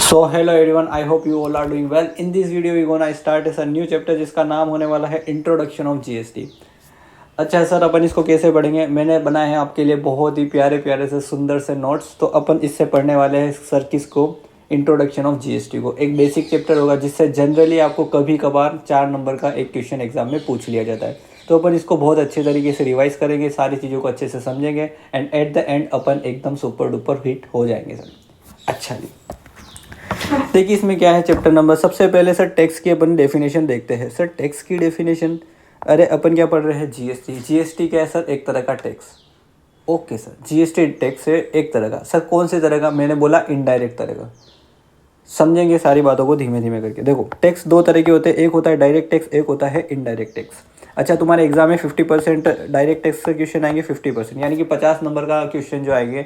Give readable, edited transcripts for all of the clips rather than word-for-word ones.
So hello everyone, I hope you all are doing well. In this video we gonna start a new chapter जिसका नाम होने वाला है introduction of GST. अच्छा sir, अपन इसको कैसे पढ़ेंगे? मैंने बनाए हैं आपके लिए बहुत ही प्यारे प्यारे से सुंदर से नोट्स। तो अपन इससे पढ़ने वाले हैं सर किसको? इंट्रोडक्शन ऑफ जीएसटी को। एक बेसिक चैप्टर होगा जिससे जनरली आपको कभी कभार 4 नंबर का एक क्वेश्चन एग्जाम में पूछ लिया जाता है। तो अपन इसको बहुत अच्छे तरीके से रिवाइज करेंगे, सारी चीज़ों को अच्छे से समझेंगे एंड एट द एंड अपन एकदम सुपर डुपर हिट हो जाएंगे सर। अच्छा जी, देखिए इसमें क्या है चैप्टर नंबर। सबसे पहले सर टैक्स की अपन डेफिनेशन देखते हैं। सर टैक्स की डेफिनेशन, अरे अपन क्या पढ़ रहे हैं? जीएसटी। जीएसटी क्या है सर? एक तरह का tax. Okay sir, GST tax है एक तरह का। सर कौन से तरह का? मैंने बोला इनडायरेक्ट तरह का। समझेंगे सारी बातों को धीमे धीमे करके। देखो टैक्स दो तरह के होते हैं, एक होता है डायरेक्ट टैक्स, एक होता है इनडायरेक्ट टैक्स। अच्छा, तुम्हारे एग्जाम में 50% डायरेक्ट टैक्स के क्वेश्चन आएंगे, 50% यानी कि 50 नंबर का क्वेश्चन जो आएंगे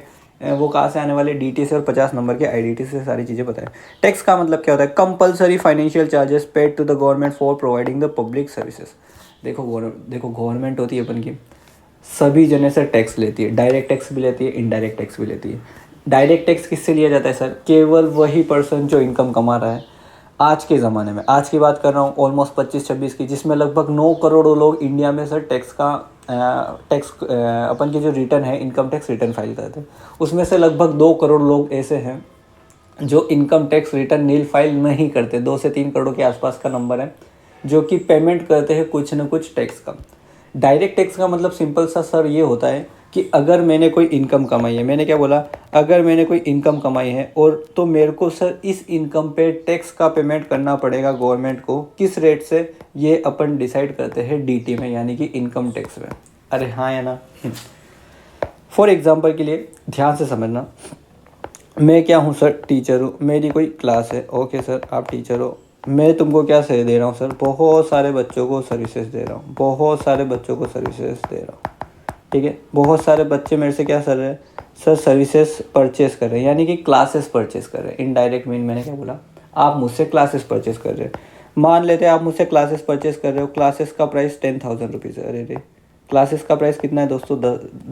वो कहाँ से आने वाले? डीटी से, और 50 नंबर के आईडीटी से। सारी चीज़ें बताएं। टैक्स का मतलब क्या होता है? Compulsory financial charges paid to the government for providing the public services. देखो गवर्नमेंट होती है अपन की, सभी जने से टैक्स लेती है। डायरेक्ट टैक्स भी लेती है, इनडायरेक्ट टैक्स भी लेती है। डायरेक्ट टैक्स किससे लिया जाता है सर? केवल वही पर्सन जो इनकम कमा रहा है। आज के ज़माने में, आज की बात कर रहा हूँ ऑलमोस्ट 25-26 की, जिसमें लगभग 9 करोड़ लोग इंडिया में सर टैक्स का अपन के जो रिटर्न है, इनकम टैक्स रिटर्न फाइल करते हैं। उसमें से लगभग 2 करोड़ लोग ऐसे हैं जो इनकम टैक्स रिटर्न नील फाइल नहीं करते। 2 से 3 करोड़ के आसपास का नंबर है जो कि पेमेंट करते हैं कुछ न कुछ टैक्स का। डायरेक्ट टैक्स का मतलब सिंपल सा सर ये होता है कि अगर मैंने कोई इनकम कमाई है, मैंने क्या बोला? अगर मैंने कोई इनकम कमाई है और तो मेरे को सर इस इनकम पे टैक्स का पेमेंट करना पड़ेगा गवर्नमेंट को। किस रेट से? ये अपन डिसाइड करते हैं डीटी में, यानी कि इनकम टैक्स में। अरे हाँ या ना? फॉर एग्जांपल के लिए ध्यान से समझना। मैं क्या हूँ सर? टीचर हूँ। मेरी कोई क्लास है। ओके सर, आप टीचर हो। मैं तुमको क्या से दे रहा हूँ सर? बहुत सारे बच्चों को सर्विसेज दे रहा हूँ, बहुत सारे बच्चों को सर्विसेज दे रहा हूँ। ठीक है, बहुत सारे बच्चे मेरे से क्या कर रहे हैं सर? सर्विसेज परचेस कर रहे हैं, यानी कि क्लासेस परचेस कर रहे हैं। इनडायरेक्ट मीन मैंने क्या बोला? आप मुझसे क्लासेस परचेस कर रहे हैं। मान लेते हैं आप मुझसे क्लासेस परचेस कर रहे हो, क्लासेस का प्राइस 10,000 रुपीज़ है। अरे रे, क्लासेस का प्राइस कितना है दोस्तों?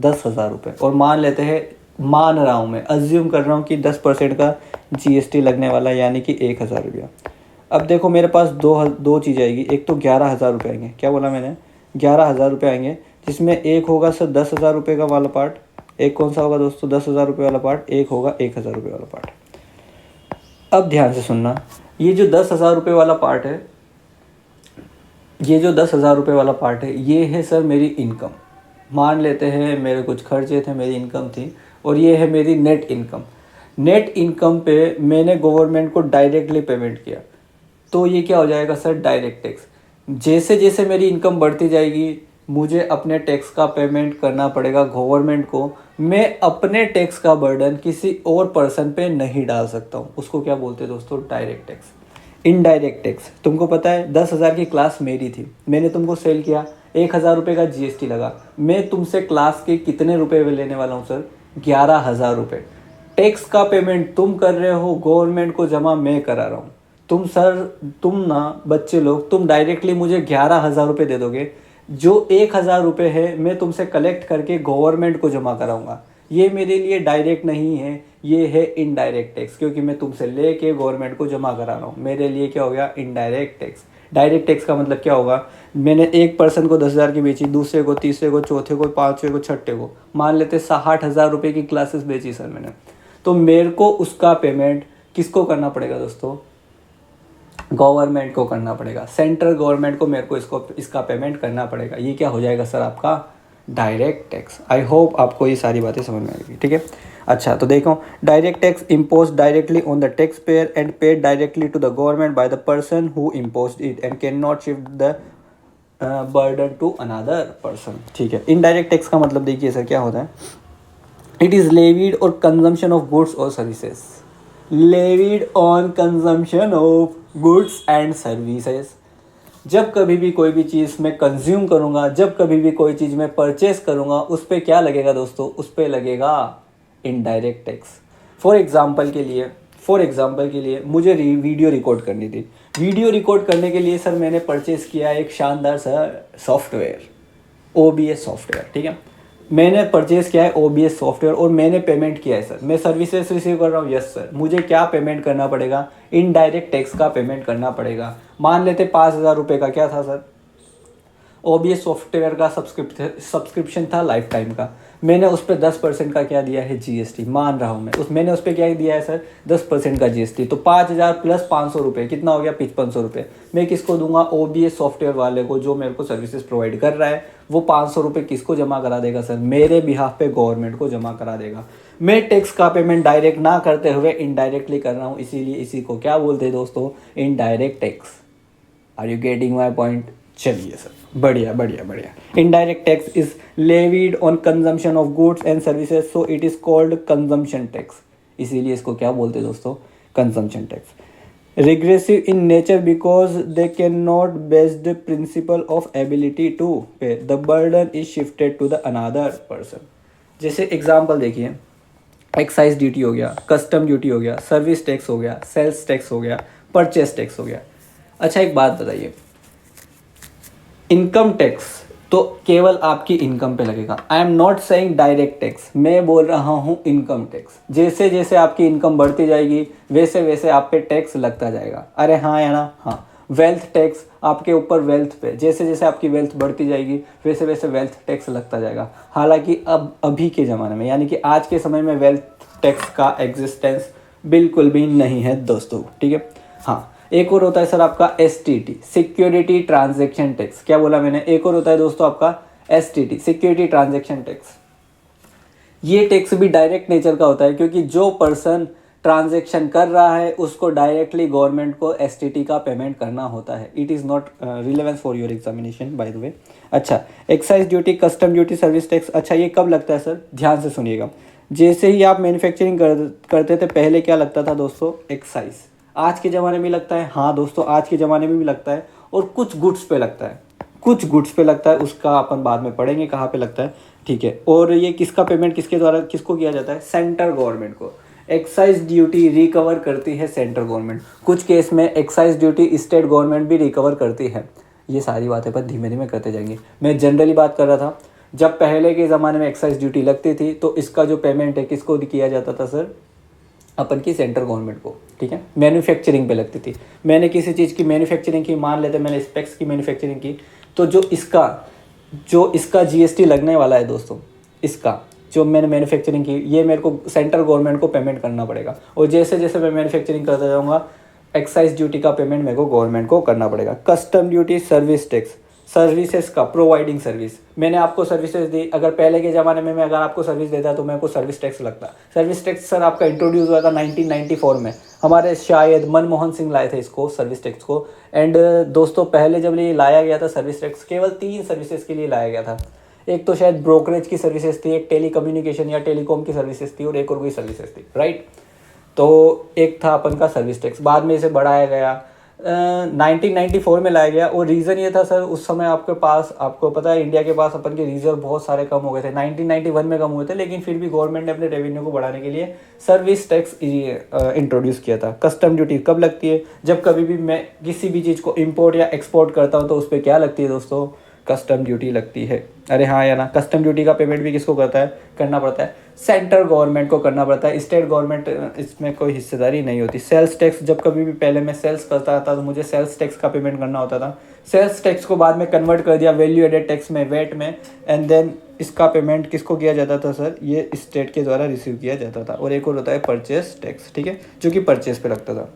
10,000 रुपये। और मान लेते हैं, मान रहा हूँ मैं, अज्यूम कर रहा हूँ कि 10% का जीएसटी लगने वाला, यानी कि 1,000 रुपया। अब देखो मेरे पास दो चीज़ आएगी। एक तो 11,000 रुपये आएंगे। क्या बोला मैंने? 11,000 रुपये आएंगे, जिसमें एक होगा सर 10,000 रुपये का वाला पार्ट। एक कौन सा होगा दोस्तों? 10,000 रुपये वाला पार्ट। एक होगा 1,000 रुपये वाला पार्ट। अब ध्यान से सुनना, ये जो 10,000 रुपये वाला पार्ट है, ये जो 10,000 रुपये वाला पार्ट है, ये है सर मेरी इनकम। मान लेते हैं मेरे कुछ खर्चे थे, मेरी इनकम थी, और ये है मेरी नेट इनकम। नेट इनकम पे मैंने गवर्नमेंट को डायरेक्टली पेमेंट किया, तो ये क्या हो जाएगा सर? Direct tax. जैसे जैसे मेरी इनकम बढ़ती जाएगी, मुझे अपने टैक्स का पेमेंट करना पड़ेगा गवर्नमेंट को। मैं अपने टैक्स का बर्डन किसी और पर्सन पे नहीं डाल सकता हूँ। उसको क्या बोलते हैं दोस्तों? Direct tax. इनडायरेक्ट टैक्स, तुमको पता है 10,000 की क्लास मेरी थी, मैंने तुमको सेल किया, 1,000 रुपये का जीएसटी लगा। मैं तुमसे क्लास के कितने रुपए लेने वाला हूँ सर? 11,000 रुपये। टैक्स का पेमेंट तुम कर रहे हो, गवर्नमेंट को जमा मैं करा रहा हूँ। तुम ना बच्चे लोग, तुम डायरेक्टली मुझे 11,000 रुपये दे दोगे। जो 1,000 रुपये है मैं तुमसे कलेक्ट करके गवर्नमेंट को जमा कराऊंगा। ये मेरे लिए डायरेक्ट नहीं है, ये है इनडायरेक्ट टैक्स, क्योंकि मैं तुमसे लेके गवर्नमेंट को जमा करा रहा हूँ। मेरे लिए क्या हो गया? Indirect tax. डायरेक्ट टैक्स का मतलब क्या होगा? मैंने एक पर्सन को 10,000 की बेची, दूसरे को, तीसरे को, चौथे को, पाँचवें को, छठे को, मान लेते 60,000 रुपये की क्लासेस बेची सर मैंने। तो मेरे को उसका पेमेंट किसको करना पड़ेगा दोस्तों? गवर्नमेंट को करना पड़ेगा। सेंट्रल गवर्नमेंट को मेरे को इसका पेमेंट करना पड़ेगा। ये क्या हो जाएगा सर? आपका डायरेक्ट टैक्स। आई होप आपको ये सारी बातें समझ में आएगी। ठीक है, अच्छा तो देखो, direct tax impose directly on the tax payer and paid directly to the government by the person who impose it and can not shift the burden to another person. ठीक है, इनडायरेक्ट टैक्स का मतलब देखिए sir क्या होता है? It is levied और consumption of goods और services. Levied on consumption of goods and services. जब कभी भी कोई भी चीज़ मैं कंज्यूम करूँगा, जब कभी भी कोई चीज़ मैं परचेस करूँगा, उस पर क्या लगेगा दोस्तों? उस पर लगेगा इनडायरेक्ट टैक्स। फॉर एग्जांपल के लिए मुझे वीडियो रिकॉर्ड करनी थी। वीडियो रिकॉर्ड करने के लिए सर मैंने परचेस किया एक शानदार सा सॉफ्टवेयर, OBS सॉफ्टवेयर। ठीक है, मैंने परचेज किया है OBS सॉफ्टवेयर और मैंने पेमेंट किया है सर, मैं सर्विसेज रिसीव कर रहा हूँ, यस सर, मुझे क्या पेमेंट करना पड़ेगा, इनडायरेक्ट टैक्स का पेमेंट करना पड़ेगा। मान लेते 5,000 रुपये का क्या था सर, OBS सॉफ्टवेयर का सब्सक्रिप्शन था लाइफ टाइम का, मैंने उस पर 10% का क्या दिया है, GST मान रहा हूँ मैं, मैंने उस पर क्या दिया है सर, 10% का GST, तो 5,000 प्लस 500 रुपये कितना हो गया, 5500 रुपये। मैं किसको दूंगा, OBS सॉफ्टवेयर वाले को, जो मेरे को सर्विसेज प्रोवाइड कर रहा है, वो 500 रुपये किसको जमा करा देगा सर, मेरे बिहाफ पे गवर्नमेंट को जमा करा देगा। मैं टैक्स का पेमेंट डायरेक्ट ना करते हुए इनडायरेक्टली कर रहा हूँ, इसीलिए इसी को क्या बोलते हैं दोस्तों, indirect tax. Are you getting my point? चलिए सर, बढ़िया बढ़िया बढ़िया। Indirect tax is levied on consumption of goods and services, so it is called consumption tax, इसीलिए इसको क्या बोलते हैं दोस्तों, consumption tax. Regressive in nature because they can not based principle of ability to pay, the burden is shifted to the another person. जैसे example देखिए, excise duty हो गया, कस्टम ड्यूटी हो गया, सर्विस टैक्स हो गया, सेल्स टैक्स हो गया, परचेस टैक्स हो गया। अच्छा एक बात बताइए, इनकम टैक्स तो केवल आपकी इनकम पे लगेगा। आई am not saying direct tax, मैं बोल रहा हूँ इनकम टैक्स। जैसे जैसे आपकी इनकम बढ़ती जाएगी वैसे वैसे आप पे टैक्स लगता जाएगा। अरे हाँ या ना? हाँ। वेल्थ टैक्स आपके ऊपर, वेल्थ पे जैसे जैसे आपकी वेल्थ बढ़ती जाएगी वैसे वैसे वेल्थ टैक्स लगता जाएगा। हालांकि अब अभी के ज़माने में यानी कि आज के समय में वेल्थ टैक्स का एग्जिस्टेंस बिल्कुल भी नहीं है दोस्तों, ठीक है। हाँ, एक और होता है सर आपका STT, सिक्योरिटी ट्रांजैक्शन टैक्स। क्या बोला मैंने? एक और होता है दोस्तों आपका STT, सिक्योरिटी ट्रांजैक्शन टैक्स। ये टैक्स भी डायरेक्ट नेचर का होता है, क्योंकि जो पर्सन ट्रांजैक्शन कर रहा है उसको डायरेक्टली गवर्नमेंट को STT का पेमेंट करना होता है। It is not relevance for your examination by the way. अच्छा, excise duty, custom duty, service tax. अच्छा ये कब लगता है सर? ध्यान से सुनिएगा। जैसे ही आप मैन्युफैक्चरिंग करते थे पहले क्या लगता था दोस्तों? एक्साइज। आज के ज़माने में लगता है, हाँ दोस्तों आज के ज़माने में भी लगता है, और कुछ गुड्स पे लगता है, कुछ गुड्स पे लगता है, उसका अपन बाद में पढ़ेंगे कहाँ पे लगता है, ठीक है। और ये किसका पेमेंट किसके द्वारा किसको किया जाता है? सेंट्रल गवर्नमेंट को। एक्साइज ड्यूटी रिकवर करती है सेंट्रल गवर्नमेंट, कुछ केस में एक्साइज ड्यूटी स्टेट गवर्नमेंट भी रिकवर करती है। ये सारी बातें पर धीमे धीमे करते जाएंगे। मैं जनरली बात कर रहा था, जब पहले के ज़माने में एक्साइज ड्यूटी लगती थी तो इसका जो पेमेंट है किसको किया जाता था सर? अपन की सेंट्रल गवर्नमेंट को, ठीक है। मैन्युफैक्चरिंग पे लगती थी। मैंने किसी चीज़ की मैन्युफैक्चरिंग की, मान लेते मैंने स्पेक्स की मैन्युफैक्चरिंग की, तो जो इसका GST लगने वाला है दोस्तों, इसका जो मैंने मैन्युफैक्चरिंग की, ये मेरे को सेंट्रल गवर्नमेंट को पेमेंट करना पड़ेगा। और जैसे जैसे मैं मैन्युफैक्चरिंग करता जाऊँगा एक्साइज ड्यूटी का पेमेंट मेरे को गवर्नमेंट को करना पड़ेगा। Custom duty, service tax, services का, प्रोवाइडिंग सर्विस, मैंने आपको सर्विसेज दी, अगर पहले के ज़माने में मैं अगर आपको सर्विस देता तो मेरे को सर्विस टैक्स लगता। सर्विस टैक्स सर आपका इंट्रोड्यूस हुआ था 1994 में, हमारे शायद मनमोहन सिंह लाए थे इसको, सर्विस टैक्स को। एंड दोस्तों पहले जब ये लाया गया था सर्विस टैक्स, केवल 3 सर्विसेज के लिए लाया गया था। एक तो शायद ब्रोकरेज की सर्विसेज थी, एक टेली कम्युनिकेशन या टेलीकॉम की सर्विसेज थी, और एक और कोई सर्विसेज थी, राइट। तो एक था अपन का सर्विस टैक्स, बाद में इसे बढ़ाया गया, 1994 में लाया गया। और रीज़न ये था सर, उस समय आपके पास, आपको पता है इंडिया के पास अपन के रिजर्व बहुत सारे कम हो गए थे, 1991 में कम हुए थे, लेकिन फिर भी गवर्नमेंट ने अपने रेवेन्यू को बढ़ाने के लिए सर्विस टैक्स इंट्रोड्यूस किया था। कस्टम ड्यूटी कब लगती है? जब कभी भी मैं किसी भी चीज़ को इम्पोर्ट या एक्सपोर्ट करता हूँ तो उस पर क्या लगती है दोस्तों? कस्टम ड्यूटी लगती है। अरे हाँ या ना? कस्टम ड्यूटी का पेमेंट भी किसको करना पड़ता है? सेंट्रल गवर्नमेंट को करना पड़ता है, स्टेट गवर्नमेंट इसमें कोई हिस्सेदारी नहीं होती। सेल्स टैक्स, जब कभी भी पहले मैं सेल्स करता था तो मुझे सेल्स टैक्स का पेमेंट करना होता था। सेल्स टैक्स को बाद में कन्वर्ट कर दिया वैल्यू एडेड टैक्स में, वेट में, एंड देन इसका पेमेंट किसको किया जाता था सर? ये स्टेट के द्वारा रिसीव किया जाता था। और एक और होता है परचेस टैक्स, ठीक है, जो कि परचेस पे लगता था।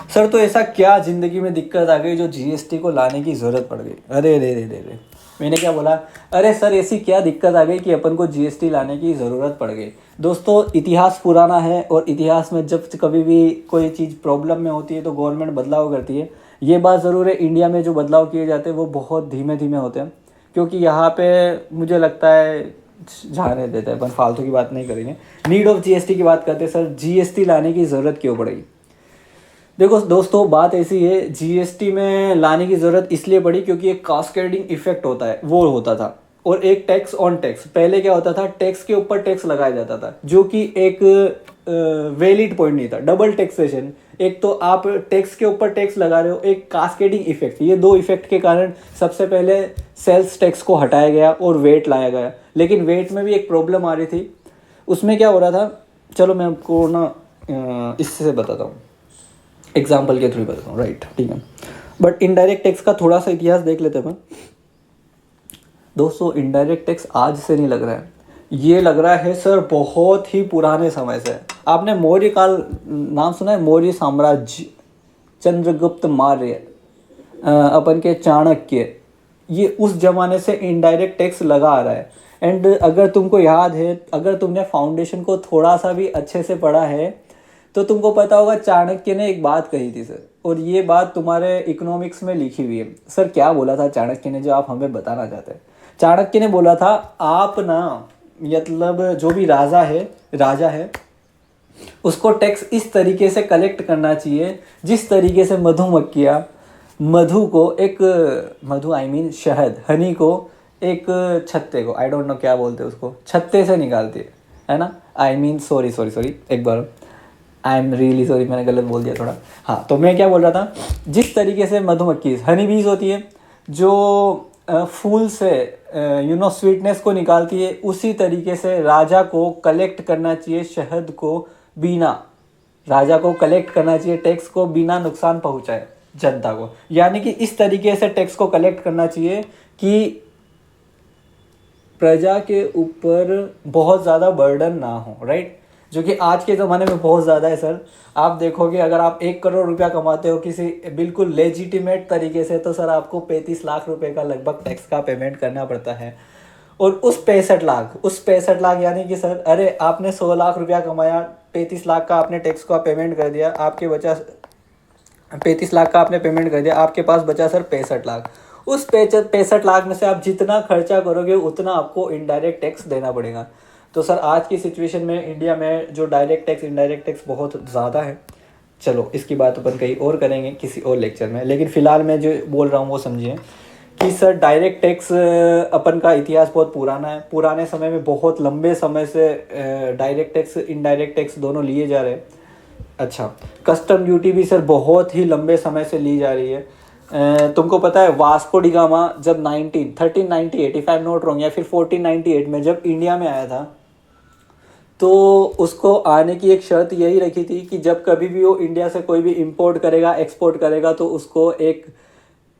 सर तो ऐसा क्या ज़िंदगी में दिक्कत आ गई जो GST को लाने की ज़रूरत पड़ गई? अरे रे रे रे रे, मैंने क्या बोला? अरे सर ऐसी क्या दिक्कत आ गई कि अपन को GST लाने की ज़रूरत पड़ गई? दोस्तों इतिहास पुराना है, और इतिहास में जब कभी भी कोई चीज़ प्रॉब्लम में होती है तो गवर्नमेंट बदलाव करती है। ये बात ज़रूर है, इंडिया में जो बदलाव किए जाते हैं वो बहुत धीमे धीमे होते हैं, क्योंकि यहाँ पे मुझे लगता है, जाने देते हैं अपन, फालतू की बात नहीं करेंगे। नीड ऑफ GST की बात करते हैं। सर GST लाने की ज़रूरत क्यों पड़ेगी? देखो दोस्तों बात ऐसी है, GST में लाने की ज़रूरत इसलिए पड़ी क्योंकि एक कास्केडिंग इफेक्ट होता है, वो होता था, और एक टैक्स ऑन टैक्स। पहले क्या होता था? टैक्स के ऊपर टैक्स लगाया जाता था, जो कि एक वैलिड पॉइंट नहीं था। डबल टैक्सेशन, एक तो आप टैक्स के ऊपर टैक्स लगा रहे हो, एक कास्केडिंग इफेक्ट, ये दो इफेक्ट के कारण सबसे पहले सेल्स टैक्स को हटाया गया और वेट लाया गया। लेकिन वेट में भी एक प्रॉब्लम आ रही थी। उसमें क्या हो रहा था, चलो मैं आपको ना इससे बताता हूँ, एग्जाम्पल के थ्रू बताता हूँ, राइट, ठीक है। बट इनडायरेक्ट टैक्स का थोड़ा सा इतिहास देख लेते हैं दोस्तों। इनडायरेक्ट टैक्स आज से नहीं लग रहा है, ये लग रहा है सर बहुत ही पुराने समय से। आपने मौर्य काल नाम सुना है? मौर्य साम्राज्य, चंद्रगुप्त मौर्य, अपन के चाणक्य, ये उस जमाने से इनडायरेक्ट टैक्स लगा आ रहा है। एंड अगर तुमको याद है, अगर तुमने फाउंडेशन को थोड़ा सा भी अच्छे से पढ़ा है तो तुमको पता होगा चाणक्य ने एक बात कही थी सर, और ये बात तुम्हारे इकोनॉमिक्स में लिखी हुई है। सर क्या बोला था चाणक्य ने, जो आप हमें बताना चाहते हैं? चाणक्य ने बोला था, आप ना मतलब जो भी राजा है उसको टैक्स इस तरीके से कलेक्ट करना चाहिए जिस तरीके से मधुमक्खियाँ मधु को एक, मधु आई मीन शहद, हनी को एक छत्ते को, आई डोंट नो क्या बोलते हैं उसको, छत्ते से निकालती है ना। आई मीन सॉरी, एक बार, आई एम रियली सॉरी, मैंने गलत बोल दिया थोड़ा। हाँ, तो मैं क्या बोल रहा था, जिस तरीके से मधुमक्खी हनी बीज होती है जो फूल से स्वीटनेस को निकालती है, उसी तरीके से राजा को कलेक्ट करना चाहिए शहद को, बिना, राजा को कलेक्ट करना चाहिए टैक्स को बिना नुकसान पहुंचाए जनता को। यानी कि इस तरीके से टैक्स को कलेक्ट करना चाहिए कि प्रजा के ऊपर बहुत ज़्यादा बर्डन ना हो, राइट, जो कि आज के ज़माने में बहुत ज़्यादा है सर। आप देखोगे अगर आप 1 करोड़ रुपया कमाते हो किसी बिल्कुल लेजिटिमेट तरीके से, तो सर आपको 35 लाख रुपए का लगभग टैक्स का पेमेंट करना पड़ता है। और उस 65 लाख यानी कि सर, अरे आपने 100 लाख रुपया कमाया, 35 लाख का आपने टैक्स का पेमेंट कर दिया, आपके बचा 35 लाख का आपने पेमेंट कर दिया, आपके पास बचा सर 65 लाख। उस 65 लाख में से आप जितना खर्चा करोगे उतना आपको इनडायरेक्ट टैक्स देना पड़ेगा। तो सर आज की सिचुएशन में इंडिया में जो डायरेक्ट टैक्स इनडायरेक्ट टैक्स बहुत ज़्यादा है। चलो इसकी बात अपन कहीं और करेंगे किसी और लेक्चर में, लेकिन फ़िलहाल मैं जो बोल रहा हूँ वो समझिए कि सर डायरेक्ट टैक्स अपन का इतिहास बहुत पुराना है। पुराने समय में बहुत लंबे समय से डायरेक्ट टैक्स इनडायरेक्ट टैक्स दोनों लिए जा रहे हैं। अच्छा, कस्टम ड्यूटी भी सर बहुत ही लंबे समय से ली जा रही है। तुमको पता है वास्को डी गामा जब 1398 if I am not wrong, या फिर 1498 में जब इंडिया में आया था, तो उसको आने की एक शर्त यही रखी थी कि जब कभी भी वो इंडिया से कोई भी इंपोर्ट करेगा, एक्सपोर्ट करेगा, तो उसको एक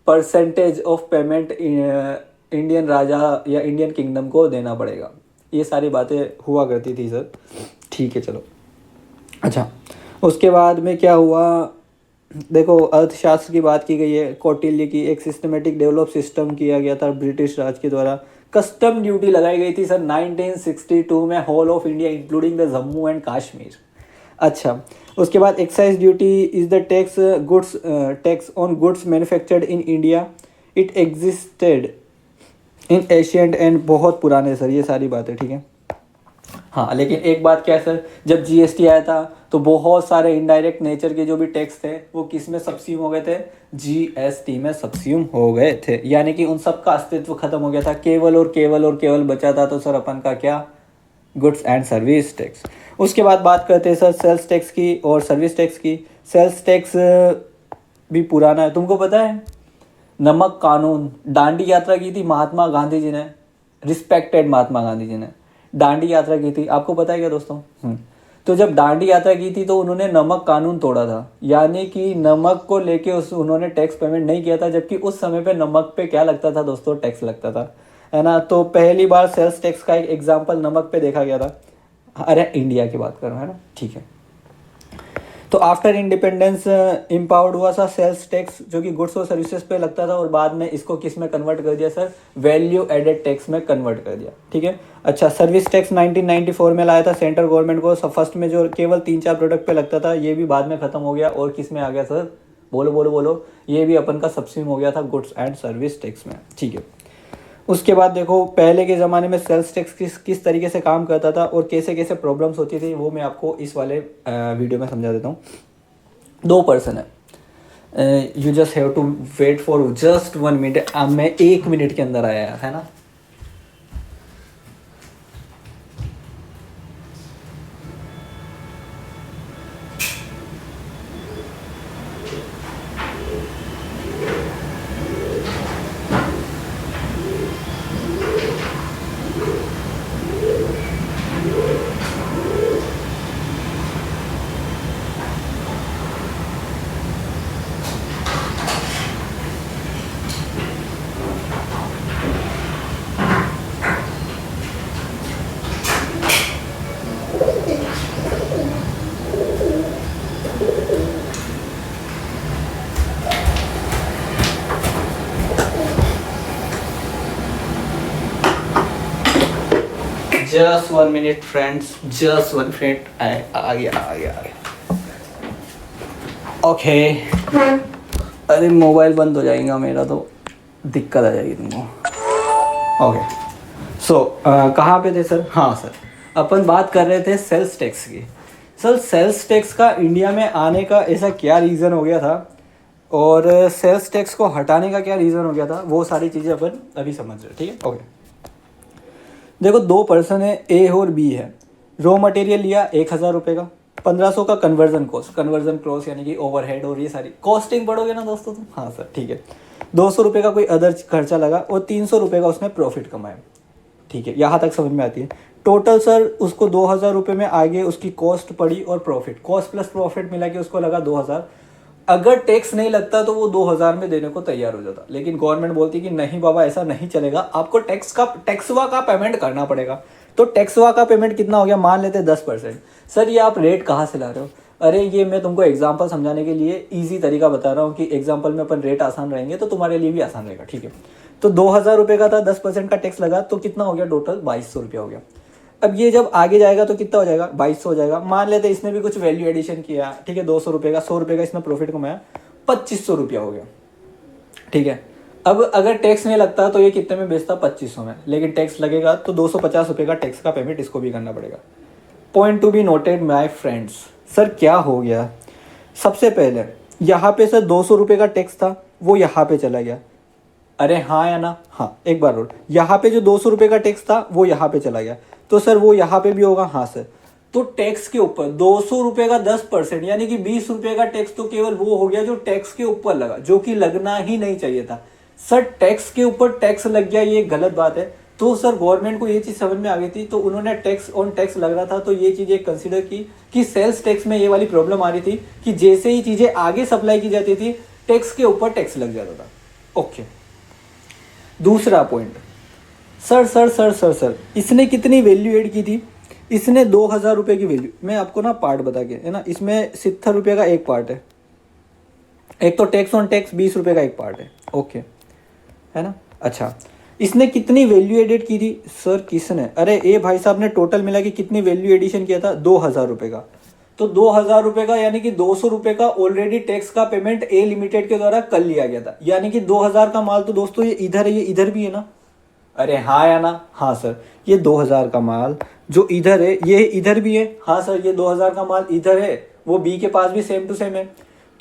परसेंटेज ऑफ पेमेंट इंडियन राजा या इंडियन किंगडम को देना पड़ेगा। ये सारी बातें हुआ करती थी सर, ठीक है चलो। अच्छा, उसके बाद में क्या हुआ, देखो अर्थशास्त्र की बात की गई है। कौटिल्य की एक सिस्टमेटिक डेवलप सिस्टम किया गया था ब्रिटिश राज के द्वारा। कस्टम ड्यूटी लगाई गई थी सर 1962 में, whole of India including the Jammu and Kashmir. अच्छा, उसके बाद excise duty is the tax on goods manufactured in India. It existed in ancient and, बहुत पुराने सर ये सारी बातें, ठीक है। हाँ, लेकिन एक बात क्या है सर, जब जीएसटी आया था तो बहुत सारे इनडायरेक्ट नेचर के जो भी टैक्स थे वो किस में सब्स्यूम हो गए थे? जीएसटी में सब्स्यूम हो गए थे। यानी कि उन सब का अस्तित्व खत्म हो गया था, केवल बचा था तो सर अपन का क्या? Goods and service tax. उसके बाद बात करते हैं सर सेल्स टैक्स की और सर्विस टैक्स की। सेल्स टैक्स भी पुराना है। तुमको पता है नमक कानून, दांडी यात्रा की थी महात्मा गांधी जी ने, रिस्पेक्टेड महात्मा गांधी जी ने दांडी यात्रा की थी, आपको पता है क्या दोस्तों? तो जब दांडी यात्रा की थी तो उन्होंने नमक कानून तोड़ा था, यानी कि नमक को लेके उन्होंने टैक्स पेमेंट नहीं किया था, जबकि उस समय पे नमक पे क्या लगता था दोस्तों? टैक्स लगता था, है ना। तो पहली बार सेल्स टैक्स का एक एग्जाम्पल नमक पे देखा गया था। अरे इंडिया की बात कर रहा हूँ, है ना, ठीक है। तो आफ्टर इंडिपेंडेंस इम्पावर्ड हुआ सा सेल्स टैक्स, जो कि गुड्स और सर्विसेज पे लगता था, और बाद में इसको किस में कन्वर्ट कर दिया सर? वैल्यू एडेड टैक्स में कन्वर्ट कर दिया, ठीक है। अच्छा, सर्विस टैक्स 1994 में लाया था सेंट्रल गवर्नमेंट को। फर्स्ट में जो केवल 3-4 प्रोडक्ट पे लगता था, ये भी बाद में खत्म हो गया, और किस में आ गया सर? बोलो, ये भी अपन का सब्सिडी हो गया था गुड्स एंड सर्विस टैक्स में, ठीक है। उसके बाद देखो पहले के ज़माने में सेल्स टैक्स किस तरीके से काम करता था और कैसे कैसे प्रॉब्लम्स होती थी, वो मैं आपको इस वाले वीडियो में समझा देता हूँ। 2 पर्सन है, you just have to wait for just 1 minute. अब मैं 1 मिनट के अंदर आया, है ना। Just 1 minute friends, just 1 minute. आ गया। ओके। अरे मोबाइल बंद हो जाएगा मेरा तो दिक्कत आ जाएगी तुमको। ओके सो कहाँ पे थे सर? हाँ सर, अपन बात कर रहे थे सेल्स टैक्स की। सर सेल्स टैक्स का इंडिया में आने का ऐसा क्या रीज़न हो गया था और सेल्स टैक्स को हटाने का क्या रीज़न हो गया था, वो सारी चीज़ें अपन अभी समझ रहे हैं। ठीक है, ओके। देखो, 2 पर्सन है, ए और बी है। रॉ मटेरियल लिया 1000 रुपये का, 1500 का कन्वर्जन कॉस्ट यानी कि ओवरहेड और ये सारी कॉस्टिंग पढ़ोगे ना दोस्तों तुम? हाँ सर, ठीक है। 200 रुपये का कोई अदर खर्चा लगा और 300 रुपये का उसने प्रॉफिट कमाया। ठीक है, यहाँ तक समझ में आती है। टोटल सर उसको 2000 रुपये में आगे उसकी कॉस्ट पड़ी और प्रॉफिट, कॉस्ट प्लस प्रॉफिट मिला के उसको लगा 2000। अगर टैक्स नहीं लगता तो वो 2000 में देने को तैयार हो जाता, लेकिन गवर्नमेंट बोलती कि नहीं बाबा ऐसा नहीं चलेगा, आपको टैक्सवा का पेमेंट करना पड़ेगा। तो टैक्सवा का पेमेंट कितना हो गया? मान लेते 10%। सर ये आप रेट कहाँ से ला रहे हो? अरे ये मैं तुमको एग्जांपल समझाने के लिए इजी तरीका बता रहा हूँ कि एग्जांपल में अपन रेट आसान रहेंगे तो तुम्हारे लिए भी आसान रहेगा। ठीक है, तो 2000 रुपये का था, 10% का टैक्स लगा तो कितना हो गया? टोटल 2200 रुपया हो गया। अब ये जब आगे जाएगा तो कितना हो जाएगा? 2200 हो जाएगा। मान लेते इसने भी कुछ वैल्यू एडिशन किया, ठीक है, 200 रुपये का, 100 रुपये का इसने प्रॉफिट कमाया, 2500 रुपया हो गया। ठीक है, अब अगर टैक्स नहीं लगता तो ये कितने में बेचता? 2500 में, लेकिन टैक्स लगेगा तो 250 रुपये का टैक्स का पेमेंट इसको भी करना पड़ेगा। Point to be noted my friends. Sir क्या हो गया? सबसे पहले यहाँ पे सर 200 रुपये का टैक्स था, वो यहाँ पे चला गया। अरे हाँ या ना? हाँ, एक बार और। यहाँ पे जो 200 रुपये का टैक्स था वो यहाँ पे चला गया, तो सर वो यहाँ पे भी होगा? हाँ सर। तो टैक्स के ऊपर 200 रुपये का 10% यानी कि 20 रुपये का टैक्स तो केवल वो हो गया जो टैक्स के ऊपर लगा, जो कि लगना ही नहीं चाहिए था। सर टैक्स के ऊपर टैक्स लग गया, ये गलत बात है। तो सर गवर्नमेंट को ये चीज़ समझ में आ गई थी, तो उन्होंने टैक्स ऑन टैक्स लग रहा था तो ये चीज़ें कंसिडर की कि सेल्स टैक्स में ये वाली प्रॉब्लम आ रही थी कि जैसे ही चीज़ें आगे सप्लाई की जाती थी टैक्स के ऊपर टैक्स लग जाता था। ओके, दूसरा पॉइंट, सर इसने कितनी वैल्यू ऐड की थी? इसने 2000 रुपये की वैल्यू, मैं आपको ना पार्ट बता के, है ना, इसमें 70 रुपये का एक पार्ट है, एक तो टैक्स ऑन टैक्स 20 रुपये का एक पार्ट है। ओके, है ना? अच्छा, इसने कितनी वैल्यू एडेड की थी? सर किसने? अरे ए भाई साहब ने टोटल मिला कि कितनी वैल्यू एडिशन किया था? 2000 रुपये का। तो 2000 रुपये का यानी कि 200 रुपये का ऑलरेडी टैक्स का पेमेंट ए लिमिटेड के द्वारा कर लिया गया था, यानी कि 2000 का माल तो दोस्तों ये इधर है, ये इधर भी है ना? अरे हाँ या ना? हाँ सर, ये 2000 का माल जो इधर है ये इधर भी है। हाँ सर, ये 2000 का माल इधर है, वो बी के पास भी सेम टू सेम है।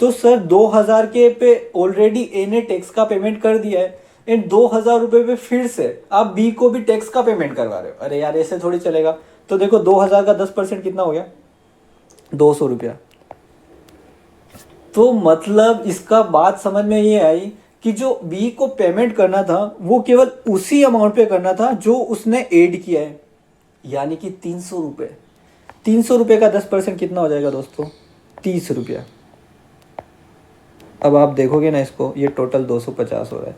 तो सर 2000 के पे ऑलरेडी ए ने टैक्स का पेमेंट कर दिया है, एंड 2000 रुपये पे फिर से आप बी को भी टैक्स का पेमेंट करवा रहे हो। अरे यार ऐसे थोड़ी चलेगा। तो देखो 2000 का 10% कितना हो गया? 200 रुपया। तो मतलब इसका बात समझ में ये आई कि जो बी को पेमेंट करना था वो केवल उसी अमाउंट पे करना था जो उसने ऐड किया है, यानी कि 300 रुपये। 300 रुपये का 10% कितना हो जाएगा दोस्तों? 30 रुपया। अब आप देखोगे ना इसको, ये टोटल 250 हो रहा है।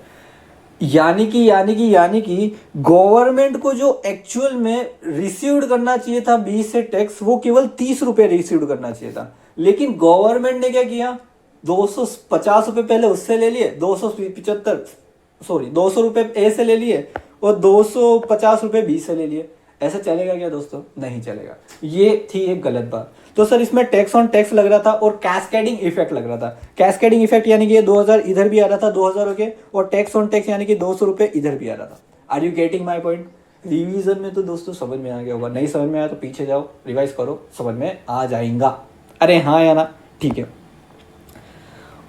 यानी कि गवर्नमेंट को जो एक्चुअल में रिसीव्ड करना चाहिए था बी से टैक्स, वो केवल 30 रुपये रिसीव्ड करना चाहिए था, लेकिन गवर्नमेंट ने क्या किया? 250 रुपये पहले उससे ले लिए, 200 रुपये ए से ले लिए और 250 रुपये बी से ले लिए। ऐसा चलेगा क्या दोस्तों? नहीं चलेगा। ये थी एक गलत बात। तो सर इसमें टैक्स ऑन टैक्स लग रहा था और कैस्केडिंग इफेक्ट लग रहा था। कैस्केडिंग इफेक्ट यानी कि ये 2000 इधर भी आ रहा था 2000 के, और टैक्स ऑन टैक्स यानी कि 200 रुपये इधर भी आ रहा था। Are you getting my point? Revision में तो दोस्तों समझ में आ गया होगा, नहीं समझ में आया तो पीछे जाओ, रिवाइज करो, समझ में आ जाएगा। अरे हाँ या ना? ठीक है,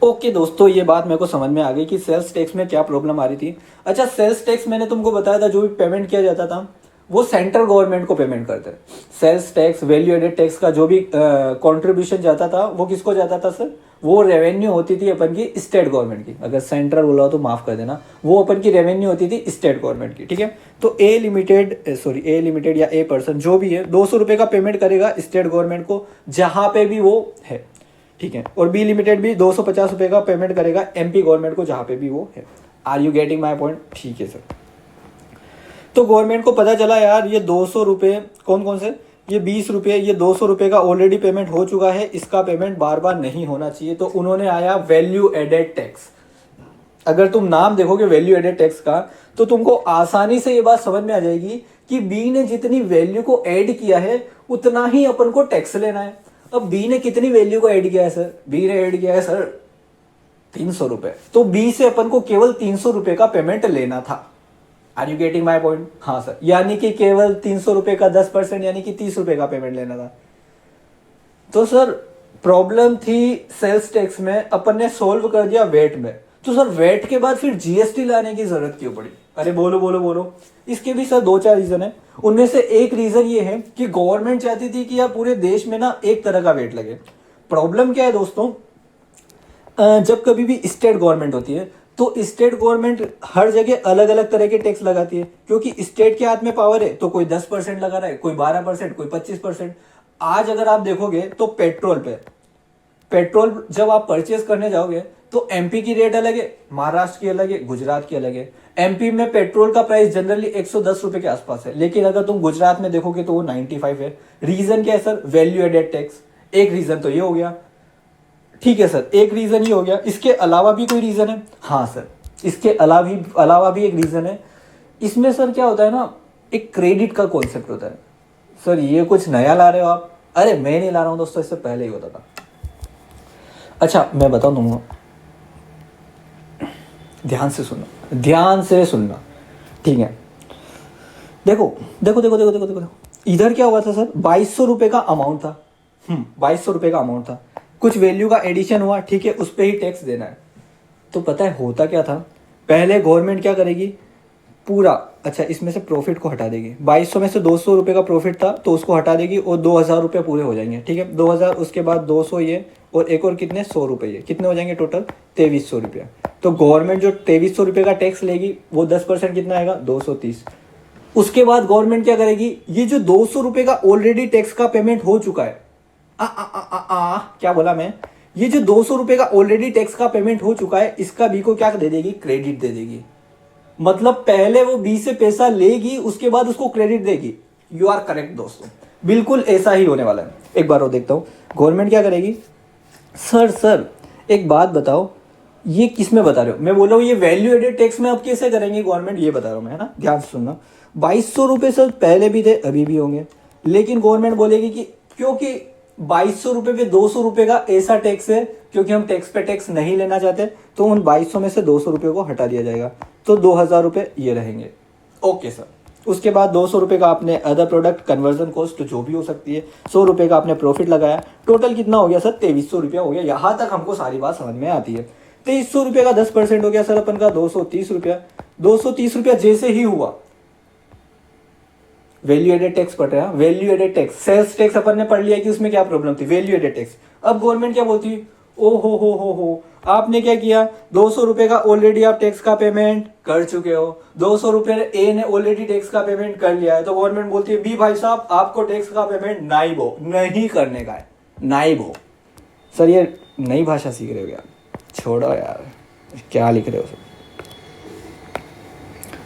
ओके दोस्तों, ये बात मेरे को समझ में आ गई कि सेल्स टैक्स में क्या प्रॉब्लम आ रही थी। अच्छा, सेल्स टैक्स मैंने तुमको बताया था जो भी पेमेंट किया जाता था वो सेंट्रल गवर्नमेंट को पेमेंट करते हैं। Sales tax, value added tax का जो भी कंट्रीब्यूशन जाता था वो किसको जाता था सर? वो रेवेन्यू होती थी अपन की स्टेट गवर्नमेंट की। अगर सेंट्रल बोला हो तो माफ कर देना, वो अपन की रेवेन्यू होती थी स्टेट गवर्नमेंट की। ठीक है, तो ए लिमिटेड या ए पर्सन जो भी है 200 रुपये का पेमेंट करेगा स्टेट गवर्नमेंट को जहाँ पे भी वो है। ठीक है, और बी लिमिटेड भी 250 रुपये का पेमेंट करेगा एमपी गवर्नमेंट को जहाँ पे भी वो है। Are you getting my point? ठीक है सर। तो गवर्नमेंट को पता चला यार ये 200 रुपये कौन से, ये 20 रुपये, ये 200 रुपये का ऑलरेडी पेमेंट हो चुका है, इसका पेमेंट बार बार नहीं होना चाहिए। तो उन्होंने आया वैल्यू एडेड टैक्स। अगर तुम नाम देखोगे वैल्यू एडेड टैक्स का तो तुमको आसानी से ये बात समझ में आ जाएगी कि बी ने जितनी वैल्यू को ऐड किया है उतना ही अपन को टैक्स लेना है। अब बी ने कितनी वैल्यू को ऐड किया है सर, बी ने ऐड किया है सर 300 रुपए, तो बी से अपन को केवल 300 रुपए का पेमेंट लेना था। Are you getting my point? हाँ सर, यानी कि केवल 300 रुपए का 10% यानी कि 30 रुपए का पेमेंट लेना था। तो सर प्रॉब्लम थी सेल्स टैक्स में, अपन ने सोल्व कर दिया वेट में। तो सर वेट के बाद फिर जीएसटी लाने की जरूरत क्यों पड़ी? अरे बोलो बोलो बोलो। इसके भी सर 2-4 रीजन है। उनमें से एक रीजन ये है कि गवर्नमेंट चाहती थी कि यार पूरे देश में ना एक तरह का वेट लगे। प्रॉब्लम क्या है दोस्तों, जब कभी भी स्टेट गवर्नमेंट होती है तो स्टेट गवर्नमेंट हर जगह अलग अलग तरह के टैक्स लगाती है, क्योंकि स्टेट के हाथ में पावर है। तो कोई 10% लगा रहा है, कोई 12%, कोई 25%। आज अगर आप देखोगे तो पेट्रोल जब आप परचेज करने जाओगे तो एमपी की रेट अलग है, महाराष्ट्र की अलग है, गुजरात की अलग है। एमपी में पेट्रोल का प्राइस जनरली 110 रुपए के आसपास है, लेकिन अगर तुम गुजरात में देखोगे तो वो 95 है। रीजन क्या है सर? Value added tax. एक रीजन तो ये हो गया, ठीक है सर, एक रीजन ये हो गया। इसके अलावा भी कोई रीजन है? हाँ सर, इसके अलावा भी एक रीजन है। इसमें सर क्या होता है ना, एक क्रेडिट का कॉन्सेप्ट होता है। सर ये कुछ नया ला रहे हो आप? अरे मैं नहीं ला रहा हूं दोस्तों, इससे पहले ही होता था। अच्छा मैं बताऊं तुमको, ध्यान से सुनना, ठीक है। देखो देखो देखो देखो देखो देखो, इधर क्या हुआ था सर, 2200 रुपए का अमाउंट था। 2200 रुपए का अमाउंट था, कुछ वैल्यू का एडिशन हुआ, ठीक है, उस पर ही टैक्स देना है। तो पता है होता क्या था, पहले गवर्नमेंट क्या करेगी, पूरा, अच्छा इसमें से प्रॉफिट को हटा देगी। 2200 में से 200 रुपये का प्रॉफिट था तो उसको हटा देगी और 2000 रुपये पूरे हो जाएंगे, ठीक है। 2000, उसके बाद 200 ये और एक और कितने, 100 रुपये, ये कितने हो जाएंगे टोटल, 2300 रुपये। तो गवर्नमेंट जो 2300 रुपये का टैक्स लेगी वो 10% कितना आएगा, 230। उसके बाद गवर्नमेंट क्या करेगी, ये जो 200 रुपये का ऑलरेडी टैक्स का पेमेंट हो चुका है, क्या बोला मैं, ये जो 200 रुपये का ऑलरेडी टैक्स का पेमेंट हो चुका है, इसका बी को क्या दे देगी, क्रेडिट दे देगी। मतलब पहले वो बी से पैसा लेगी, उसके बाद उसको क्रेडिट देगी। यू आर करेक्ट दोस्तों, बिल्कुल ऐसा ही होने वाला है। एक बार और देखता हूं गवर्नमेंट क्या करेगी। सर एक बात बताओ, ये किस में बता रहे हो? मैं बोल रहा हूँ ये वैल्यू एडेड टैक्स में अब कैसे करेंगे गवर्नमेंट, ये बता रहा हूँ मैं, है ना, ध्यान से सुनना। 2200 रुपये सर पहले भी थे, अभी भी होंगे, लेकिन गवर्नमेंट बोलेगी कि क्योंकि 2200 रुपये पे 200 रुपये का ऐसा टैक्स है, क्योंकि हम टैक्स पे टैक्स नहीं लेना चाहते, तो उन 2200 में से 200 रुपये को हटा दिया जाएगा, तो 2000 रुपये ये रहेंगे। Okay sir. उसके बाद 200 रुपये का आपने अदर प्रोडक्ट कन्वर्जन कॉस्ट जो भी हो सकती है, 100 रुपये का आपने प्रॉफिट लगाया, टोटल कितना हो गया सर, 2300 रुपया हो गया। यहाँ तक हमको सारी बात समझ में आती है। 2300 रुपये का 10% हो गया सर अपन का 230 रुपया। 230 रुपया जैसे ही हुआ, वैल्यू एडेड टैक्स पढ़ रहे हैं, value added tax, sales tax अपन ने पढ़ लिया कि उसमें क्या प्रॉब्लम थी, वैल्यू एडेड टैक्स। अब गवर्नमेंट क्या बोलती है, ओ हो, आपने क्या किया, 200 रुपये का ऑलरेडी आप टैक्स का पेमेंट कर चुके हो, 200 रुपये ए ने ऑलरेडी टैक्स का पेमेंट कर लिया है, तो गवर्नमेंट बोलती है बी भाई साहब आपको टैक्स का पेमेंट नहीं करने का है, नाइब हो। सर ये नई भाषा सीख रहे हो यार, छोड़ो यार, क्या लिख रहे हो सर,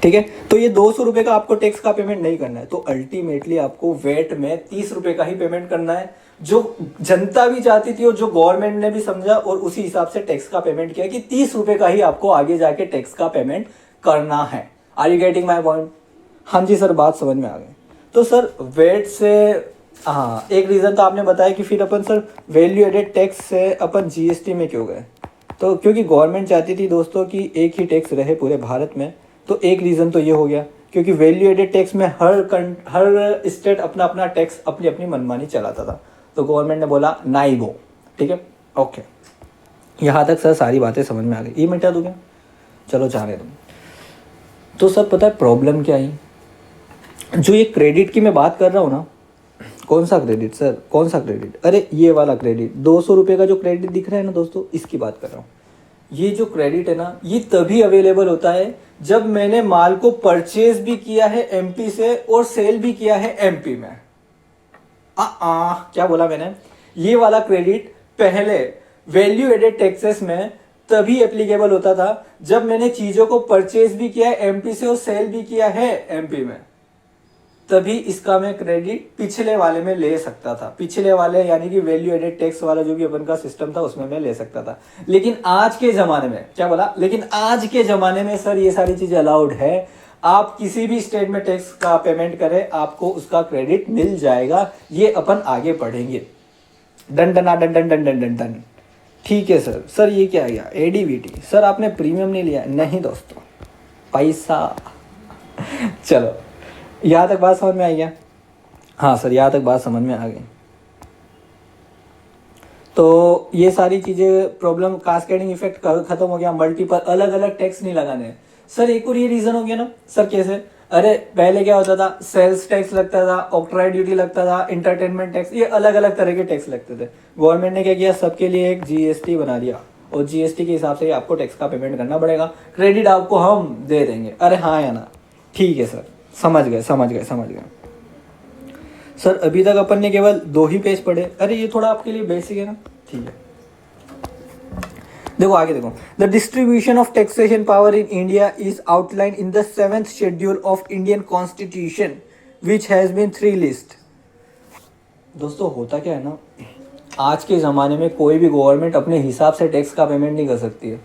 ठीक है। तो ये 200 रुपये का आपको टैक्स का पेमेंट नहीं करना है, तो अल्टीमेटली आपको वेट में 30 रुपये का ही पेमेंट करना है, जो जनता भी चाहती थी और जो गवर्नमेंट ने भी समझा और उसी हिसाब से टैक्स का पेमेंट किया कि 30 रुपये का ही आपको आगे जाके टैक्स का पेमेंट करना है। Are you getting my point? हाँ जी सर, बात समझ में आ गई। तो सर वेट से, हाँ एक रीज़न तो आपने बताया कि फिर अपन सर वैल्यू एडेड टैक्स से अपन जीएसटी में क्यों गए, तो क्योंकि गवर्नमेंट चाहती थी दोस्तों कि एक ही टैक्स रहे पूरे भारत में। तो एक रीज़न तो ये हो गया, क्योंकि वैल्यू एडेड टैक्स में हर स्टेट अपना अपना टैक्स अपनी अपनी मनमानी चलाता था, तो गवर्नमेंट ने बोला नाइब हो, ठीक है, ओके। यहाँ तक सर सारी बातें समझ में आ गई, ये मिटा दूंगा, चलो जाने दो। तो सर पता है प्रॉब्लम क्या आई, जो ये क्रेडिट की मैं बात कर रहा हूँ ना, कौन सा क्रेडिट सर, कौन सा क्रेडिट, अरे ये वाला क्रेडिट, 200 रुपये का जो क्रेडिट दिख रहा है ना दोस्तों, इसकी बात कर रहा हूँ। ये जो क्रेडिट है ना, ये तभी अवेलेबल होता है जब मैंने माल को परचेज भी किया है एमपी से और सेल भी किया है एमपी में। क्या बोला मैंने, ये वाला क्रेडिट पहले वैल्यू एडेड टैक्सेस में तभी एप्लीकेबल होता था जब मैंने चीजों को परचेज भी किया है एमपी से और सेल भी किया है एमपी में, तभी इसका मैं क्रेडिट पिछले वाले में ले सकता था। पिछले वाले यानी कि वैल्यू एडेड टैक्स वाला जो भी अपन का सिस्टम था उसमें मैं ले सकता था। लेकिन आज के जमाने में, क्या बोला, लेकिन आज के जमाने में सर ये सारी चीजें अलाउड है। आप किसी भी स्टेट में टैक्स का पेमेंट करें आपको उसका क्रेडिट मिल जाएगा। ये अपन आगे पढ़ेंगे। Done done done done done done done done. ठीक है सर। सर ये क्या गया एडीवीटी? सर आपने प्रीमियम नहीं लिया? नहीं दोस्तों, पैसा। चलो यहाँ तक बात समझ में आई क्या? हाँ सर यहाँ तक बात समझ में आ गई। तो ये सारी चीज़ें प्रॉब्लम कास्केडिंग इफेक्ट खत्म हो गया, मल्टीपल अलग अलग टैक्स नहीं लगाने। सर एक और ये रीज़न हो गया ना सर, कैसे? अरे पहले क्या होता था, सेल्स टैक्स लगता था, ऑक्ट्राइड ड्यूटी लगता था, इंटरटेनमेंट टैक्स, ये अलग अलग तरह के टैक्स लगते थे। गवर्नमेंट ने क्या किया, सबके लिए एक जीएसटी बना दिया और जीएसटी के हिसाब से आपको टैक्स का पेमेंट करना पड़ेगा, क्रेडिट आपको हम दे देंगे। अरे हाँ या ना? ठीक है सर, समझ गए समझ गए समझ गए। सर अभी तक अपन ने केवल 2 ही पेज पढ़े। अरे ये थोड़ा आपके लिए बेसिक है ना, ठीक है। देखो आगे देखो, the distribution of taxation power in India is outline in the 7th schedule of Indian constitution which has been 3 list. दोस्तों होता क्या है ना, आज के ज़माने में कोई भी गवर्नमेंट अपने हिसाब से टैक्स का पेमेंट नहीं कर सकती है।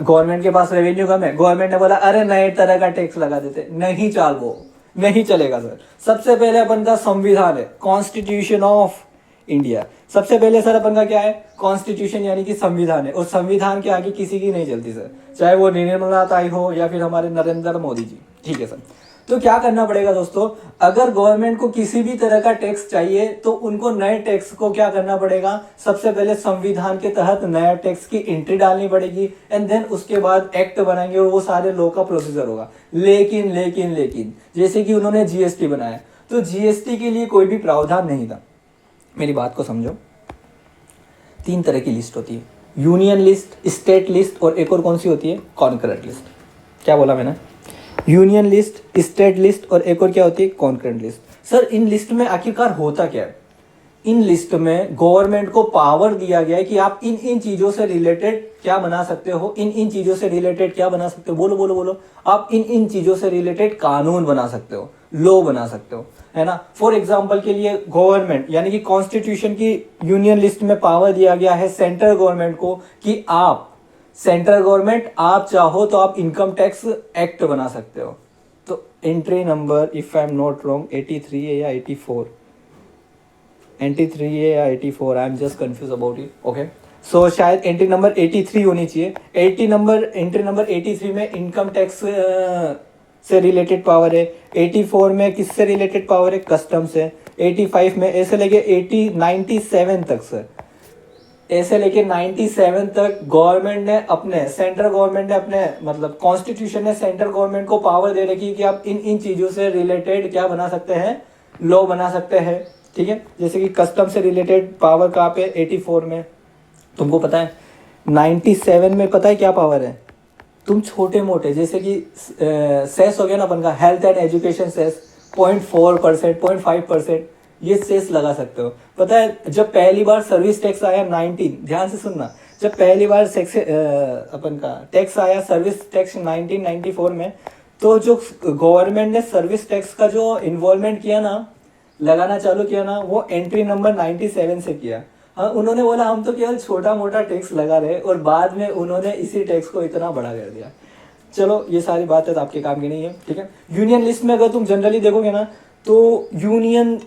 गवर्नमेंट के पास रेवेन्यू कम है, गवर्नमेंट ने बोला अरे नए तरह का टैक्स लगा देते, नहीं चाल वो नहीं चलेगा सर। सबसे पहले अपन का संविधान है, कॉन्स्टिट्यूशन ऑफ इंडिया। सबसे पहले सर अपन का क्या है, कॉन्स्टिट्यूशन यानी कि संविधान है, और संविधान के आगे किसी की नहीं चलती सर, चाहे वो निर्मला ताई हो या फिर हमारे नरेंद्र मोदी जी। ठीक है सर। तो क्या करना पड़ेगा दोस्तों, अगर गवर्नमेंट को किसी भी तरह का टैक्स चाहिए तो उनको नए टैक्स को क्या करना पड़ेगा, सबसे पहले संविधान के तहत नया टैक्स की एंट्री डालनी पड़ेगी, एंड देन उसके बाद एक्ट बनाएंगे और वो सारे लॉ का प्रोसीजर होगा। लेकिन लेकिन लेकिन जैसे कि उन्होंने जीएसटी बनाया, तो जीएसटी के लिए कोई भी प्रावधान नहीं था। मेरी बात को समझो, 3 तरह की लिस्ट होती है, यूनियन लिस्ट, स्टेट लिस्ट, और एक और कौन सी होती है, कॉन्करेंट लिस्ट। क्या बोला मैंने? यूनियन लिस्ट, स्टेट लिस्ट, और एक और क्या होती है, concurrent list. Sir in list में आखिरकार होता क्या है? इन लिस्ट में गवर्नमेंट को पावर दिया गया है कि आप इन इन चीजों से रिलेटेड क्या बना सकते हो, इन इन चीजों से रिलेटेड क्या बना सकते हो, बोलो बोलो बोलो। आप इन इन चीजों से रिलेटेड कानून बना सकते हो, लॉ बना सकते हो, है ना। फॉर एग्जाम्पल के लिए गवर्नमेंट यानी कि कॉन्स्टिट्यूशन की यूनियन लिस्ट में पावर दिया गया है सेंट्रल गवर्नमेंट को कि आप सेंट्रल गवर्नमेंट आप चाहो तो आप इनकम टैक्स एक्ट बना सकते हो। तो entry number if I am not wrong 83 है या 84, 83 है या 84, I am just confuse about it. Okay, so शायद एंट्री नंबर 83 होनी चाहिए। एंट्री नंबर 83 में इनकम टैक्स से रिलेटेड पावर है, 84 में किससे रिलेटेड पावर है, कस्टम से, 85 में, ऐसे लेके 97 तक सर, ऐसे लेके 97 तक गवर्नमेंट ने अपने, सेंट्रल गवर्नमेंट ने अपने, मतलब कॉन्स्टिट्यूशन ने सेंट्रल गवर्नमेंट को पावर दे रखी है कि आप इन इन चीज़ों से रिलेटेड क्या बना सकते हैं, लॉ बना सकते हैं। ठीक है, जैसे कि कस्टम से रिलेटेड पावर कहाँ पे, 84 में। तुमको पता है 97 में पता है क्या पावर है? तुम छोटे मोटे जैसे कि सेस हो गया ना अपन का, हेल्थ एंड एजुकेशन सेस 0.4%, 0.5%, ये सेस लगा सकते हो। पता है जब पहली बार सर्विस टैक्स आया 19, ध्यान से सुनना, जब पहली बार अपन का टैक्स आया सर्विस टैक्स 1994 में, तो जो गवर्नमेंट ने सर्विस टैक्स का जो इन्वॉल्वमेंट किया ना, लगाना चालू किया ना, वो एंट्री नंबर 97 से किया। हाँ, उन्होंने बोला हम तो केवल छोटा मोटा टैक्स लगा रहे, और बाद में उन्होंने इसी टैक्स को इतना बड़ा कर दिया। चलो ये सारी बातें तो आपके काम की नहीं है। ठीक है, यूनियन लिस्ट में अगर तुम जनरली देखोगे ना, तो यूनियन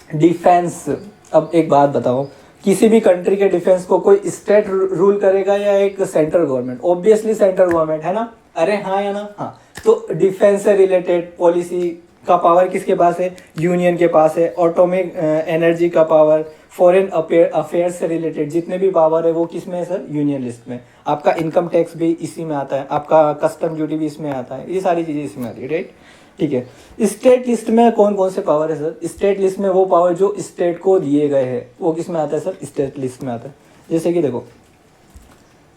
डिफेंस, अब एक बात बताओ, किसी भी कंट्री के डिफेंस को कोई स्टेट रूल करेगा या एक central government? Obviously central government, है ना। अरे हाँ या ना? हाँ। तो डिफेंस से रिलेटेड पॉलिसी का पावर किसके पास है? यूनियन के पास है। एटॉमिक एनर्जी का पावर, फॉरेन अफेयर्स से रिलेटेड जितने भी पावर है वो किस में है सर? यूनियन लिस्ट में। आपका इनकम टैक्स भी इसी में आता है, आपका कस्टम ड्यूटी भी इसमें आता है, ये सारी चीज़ें इसमें आती है, राइट। ठीक है, स्टेट लिस्ट में कौन कौन से पावर है सर? स्टेट लिस्ट में वो पावर जो स्टेट को दिए गए हैं, वो किस में आता है सर? स्टेट लिस्ट में आता है। जैसे कि देखो,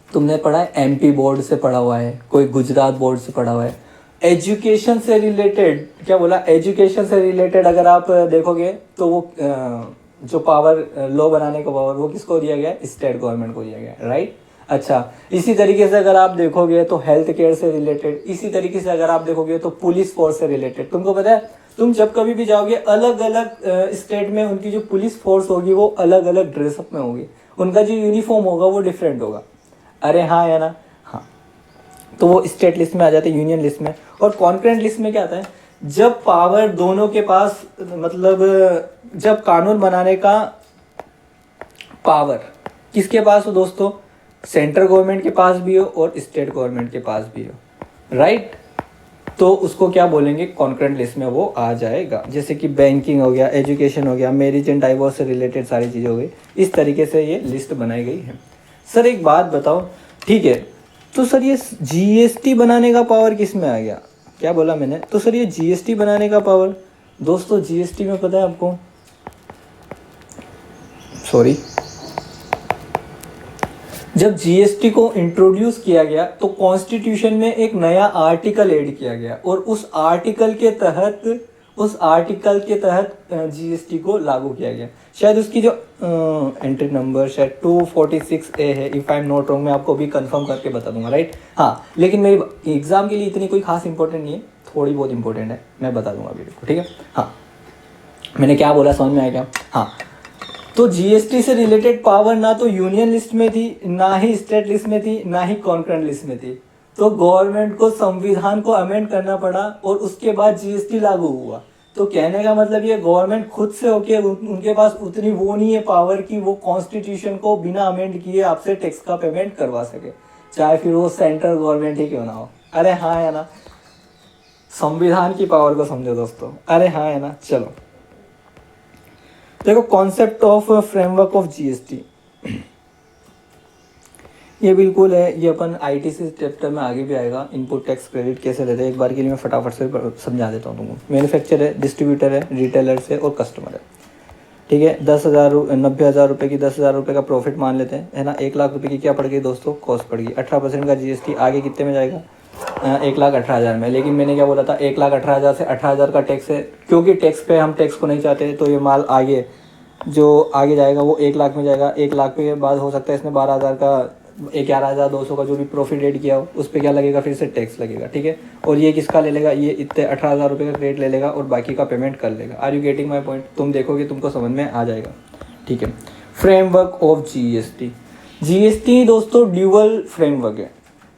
तुमने पढ़ा है एमपी बोर्ड से पढ़ा हुआ है, कोई गुजरात बोर्ड से पढ़ा हुआ है। एजुकेशन से रिलेटेड क्या बोला? एजुकेशन से रिलेटेड अगर आप देखोगे तो वो जो पावर, लॉ बनाने का पावर, वो किसको दिया गया है? स्टेट गवर्नमेंट को दिया गया है, राइट। अच्छा, इसी तरीके से अगर आप देखोगे तो हेल्थ केयर से रिलेटेड, इसी तरीके से अगर आप देखोगे तो पुलिस फोर्स से रिलेटेड। तुमको पता है, तुम जब कभी भी जाओगे अलग अलग स्टेट में, उनकी जो पुलिस फोर्स होगी वो अलग अलग ड्रेसअप में होगी, उनका जो यूनिफॉर्म होगा वो डिफरेंट होगा। अरे हाँ या ना? हाँ। तो वो स्टेट लिस्ट में आ जाते हैं, यूनियन लिस्ट में। और कॉन्करेंट लिस्ट में क्या आता है, जब पावर दोनों के पास, मतलब जब कानून बनाने का पावर किसके पास हो दोस्तों, सेंट्रल गवर्नमेंट के पास भी हो और स्टेट गवर्नमेंट के पास भी हो, राइट। तो उसको क्या बोलेंगे, कॉन्करेंट लिस्ट में वो आ जाएगा। जैसे कि बैंकिंग हो गया, एजुकेशन हो गया, मैरिज एंड डाइवोर्स से रिलेटेड सारी चीज़ें हो गई। इस तरीके से ये लिस्ट बनाई गई है। सर एक बात बताओ, ठीक है, तो सर ये जीएसटी बनाने का पावर किस में आ गया, क्या बोला मैंने, तो सर ये जीएसटी बनाने का पावर, दोस्तों जीएसटी में पता है आपको, सॉरी, जब जीएसटी को इंट्रोड्यूस किया गया तो कॉन्स्टिट्यूशन में एक नया आर्टिकल ऐड किया गया और उस आर्टिकल के तहत जीएसटी को लागू किया गया। शायद उसकी जो एंट्री नंबर शायद 246A है, if I am not wrong, मैं आपको भी कंफर्म करके बता दूंगा, राइट। हाँ, लेकिन मेरी एग्जाम के लिए इतनी कोई खास इंपॉर्टेंट नहीं है, थोड़ी बहुत इंपॉर्टेंट है, मैं बता दूंगा वीडियो को, ठीक है। हाँ, मैंने क्या बोला समझ में आया क्या। हाँ, तो जीएसटी से रिलेटेड पावर ना तो यूनियन लिस्ट में थी, ना ही स्टेट लिस्ट में थी, ना ही कॉन्करेंट लिस्ट में थी। तो गवर्नमेंट को संविधान को अमेंड करना पड़ा और उसके बाद जीएसटी लागू हुआ। तो कहने का मतलब ये गवर्नमेंट खुद से होके उनके पास उतनी वो नहीं है पावर कि वो कॉन्स्टिट्यूशन को बिना अमेंड किए आपसे टैक्स का पेमेंट करवा सके, चाहे फिर वो सेंट्रल गवर्नमेंट ही क्यों ना हो। अरे हाँ है ना, संविधान की पावर को समझो दोस्तों, अरे हाँ है ना। चलो देखो, concept of framework of GST, ये बिल्कुल है, ये अपन आईटीसी चैप्टर में आगे भी आएगा। इनपुट टैक्स क्रेडिट कैसे लेते हैं, एक बार के लिए मैं फटाफट से समझा देता हूँ तुमको। मैन्युफैक्चर है, डिस्ट्रीब्यूटर है, रिटेलर्स है और कस्टमर है, ठीक है। 90,000 रुपये की 10,000 रुपये का प्रॉफिट मान लेते हैं, है ना। 1 लाख रुपये की क्या पड़ गई दोस्तों, कॉस्ट पड़ गई। 18% का जीएसटी आगे कितने में जाएगा, 1,18,000 में। लेकिन मैंने क्या बोला था, 1,18,000 से 18,000 का टैक्स है, क्योंकि टैक्स पे हम टैक्स को नहीं चाहते, तो ये माल आगे जो आगे जाएगा वो 1 लाख में जाएगा। 1 लाख के बाद हो सकता है इसमें 12,000 का, 11,200 का जो भी प्रॉफिट एड किया हो उस पर क्या लगेगा, फिर से टैक्स लगेगा, ठीक है। और ये किसका ले लेगा, ये इतने 18,000 रुपये का क्रेडिट ले लेगा और बाकी का पेमेंट कर लेगा। Are you getting my point, तुम देखोगे तुमको समझ में आ जाएगा, ठीक है। फ्रेमवर्क ऑफ जीएसटी, जीएसटी दोस्तों ड्यूअल फ्रेमवर्क है,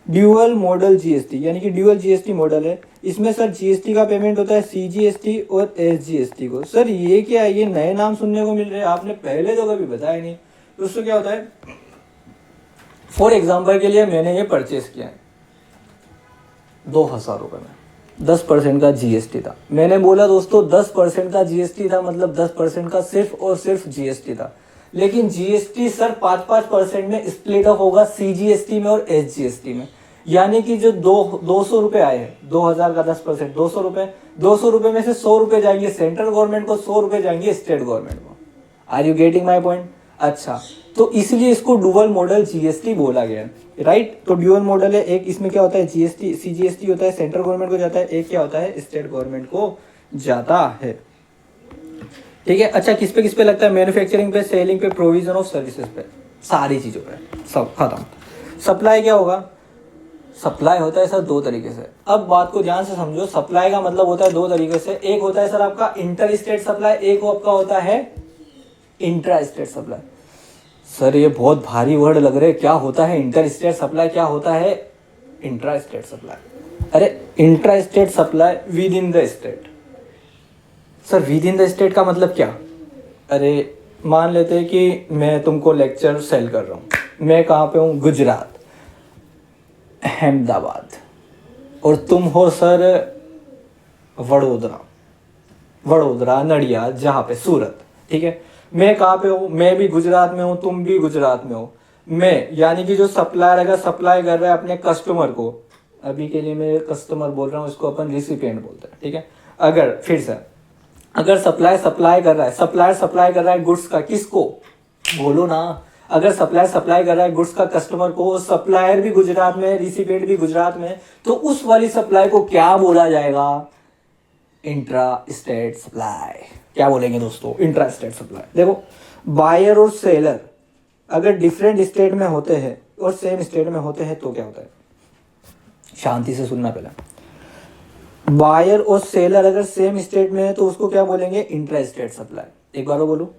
ड्यूअल मॉडल जीएसटी, यानी कि ड्यूअल जीएसटी मॉडल है। इसमें सर जीएसटी का पेमेंट होता है सीजीएसटी और एसजीएसटी को। सर ये क्या है, ये नए नाम सुनने को मिल रहे हैं, आपने पहले तो कभी बताया नहीं। दोस्तों क्या होता है, फॉर एग्जाम्पल के लिए मैंने ये परचेस किया है 2,000 रुपये में, 10% का जीएसटी था। मैंने बोला दोस्तों 10% का जीएसटी था, मतलब 10% का सिर्फ और सिर्फ जीएसटी था। लेकिन जीएसटी सर 5-5% में स्प्लिट ऑफ होगा, सीजीएसटी में और एसजीएसटी में। यानी कि जो 200 रुपये आए हैं, 2,000 का 10%, 200 रुपये में से 100 रुपये जाएंगे सेंट्रल गवर्नमेंट को, 100 रुपये जाएंगे स्टेट गवर्नमेंट को। Are you getting my point. अच्छा, तो इसलिए इसको डुअल मॉडल जीएसटी बोला गया, राइट। तो डुअल मॉडल है, एक इसमें क्या होता है, जीएसटी सीजीएसटी होता है, सेंट्रल गवर्नमेंट को जाता है, एक क्या होता है, स्टेट गवर्नमेंट को जाता है, ठीक है। अच्छा, किस पे लगता है, मैन्युफैक्चरिंग पे, सेलिंग पे, प्रोविजन ऑफ सर्विसेज पे, सारी चीजों पे, सब खत्म। सप्लाई क्या होगा, सप्लाई होता है सर 2 तरीके से। अब बात को ध्यान से समझो, सप्लाई का मतलब होता है 2 तरीके से। एक होता है सर आपका इंटर स्टेट सप्लाई, एक आपका होता है इंट्रा स्टेट सप्लाई। सर ये बहुत भारी वर्ड लग रहे, क्या होता है इंटर स्टेट सप्लाई, क्या होता है इंट्रा स्टेट सप्लाई। अरे intra state supply with in the state. Sir with in the state का मतलब क्या, अरे मान लेते हैं कि मैं तुमको लेक्चर सेल कर रहा हूँ, मैं कहाँ पे हूँ, गुजरात, अहमदाबाद, और तुम हो सर वडोदरा, नडियाद, जहाँ पे सूरत, ठीक है। मैं कहाँ पे हूँ, मैं भी गुजरात में हूँ, तुम भी गुजरात में हो। मैं यानी कि जो सप्लायर अगर सप्लाई कर रहा है अपने कस्टमर को, अभी के लिए मैं कस्टमर बोल रहा हूँ, इसको अपन रिसिपिएंट बोलते हैं, ठीक है। अगर फिर से, अगर सप्लायर सप्लाई कर रहा है गुड्स का, किसको बोलो ना, अगर सप्लायर सप्लाई कर रहा है गुड्स का कस्टमर को, सप्लायर भी गुजरात में, रिसिपिएंट भी गुजरात में, तो उस वाली सप्लाई को क्या बोला जाएगा, इंट्रा स्टेट सप्लाई। क्या बोलेंगे दोस्तों, इंट्रा स्टेट सप्लाई। देखो, बायर और सेलर अगर डिफरेंट स्टेट में होते हैं और सेम स्टेट में होते हैं तो क्या होता है, शांति से सुनना पहले। बायर और सेलर अगर सेम स्टेट में है तो उसको क्या बोलेंगे, इंट्रा स्टेट सप्लाई। एक बार बोलो,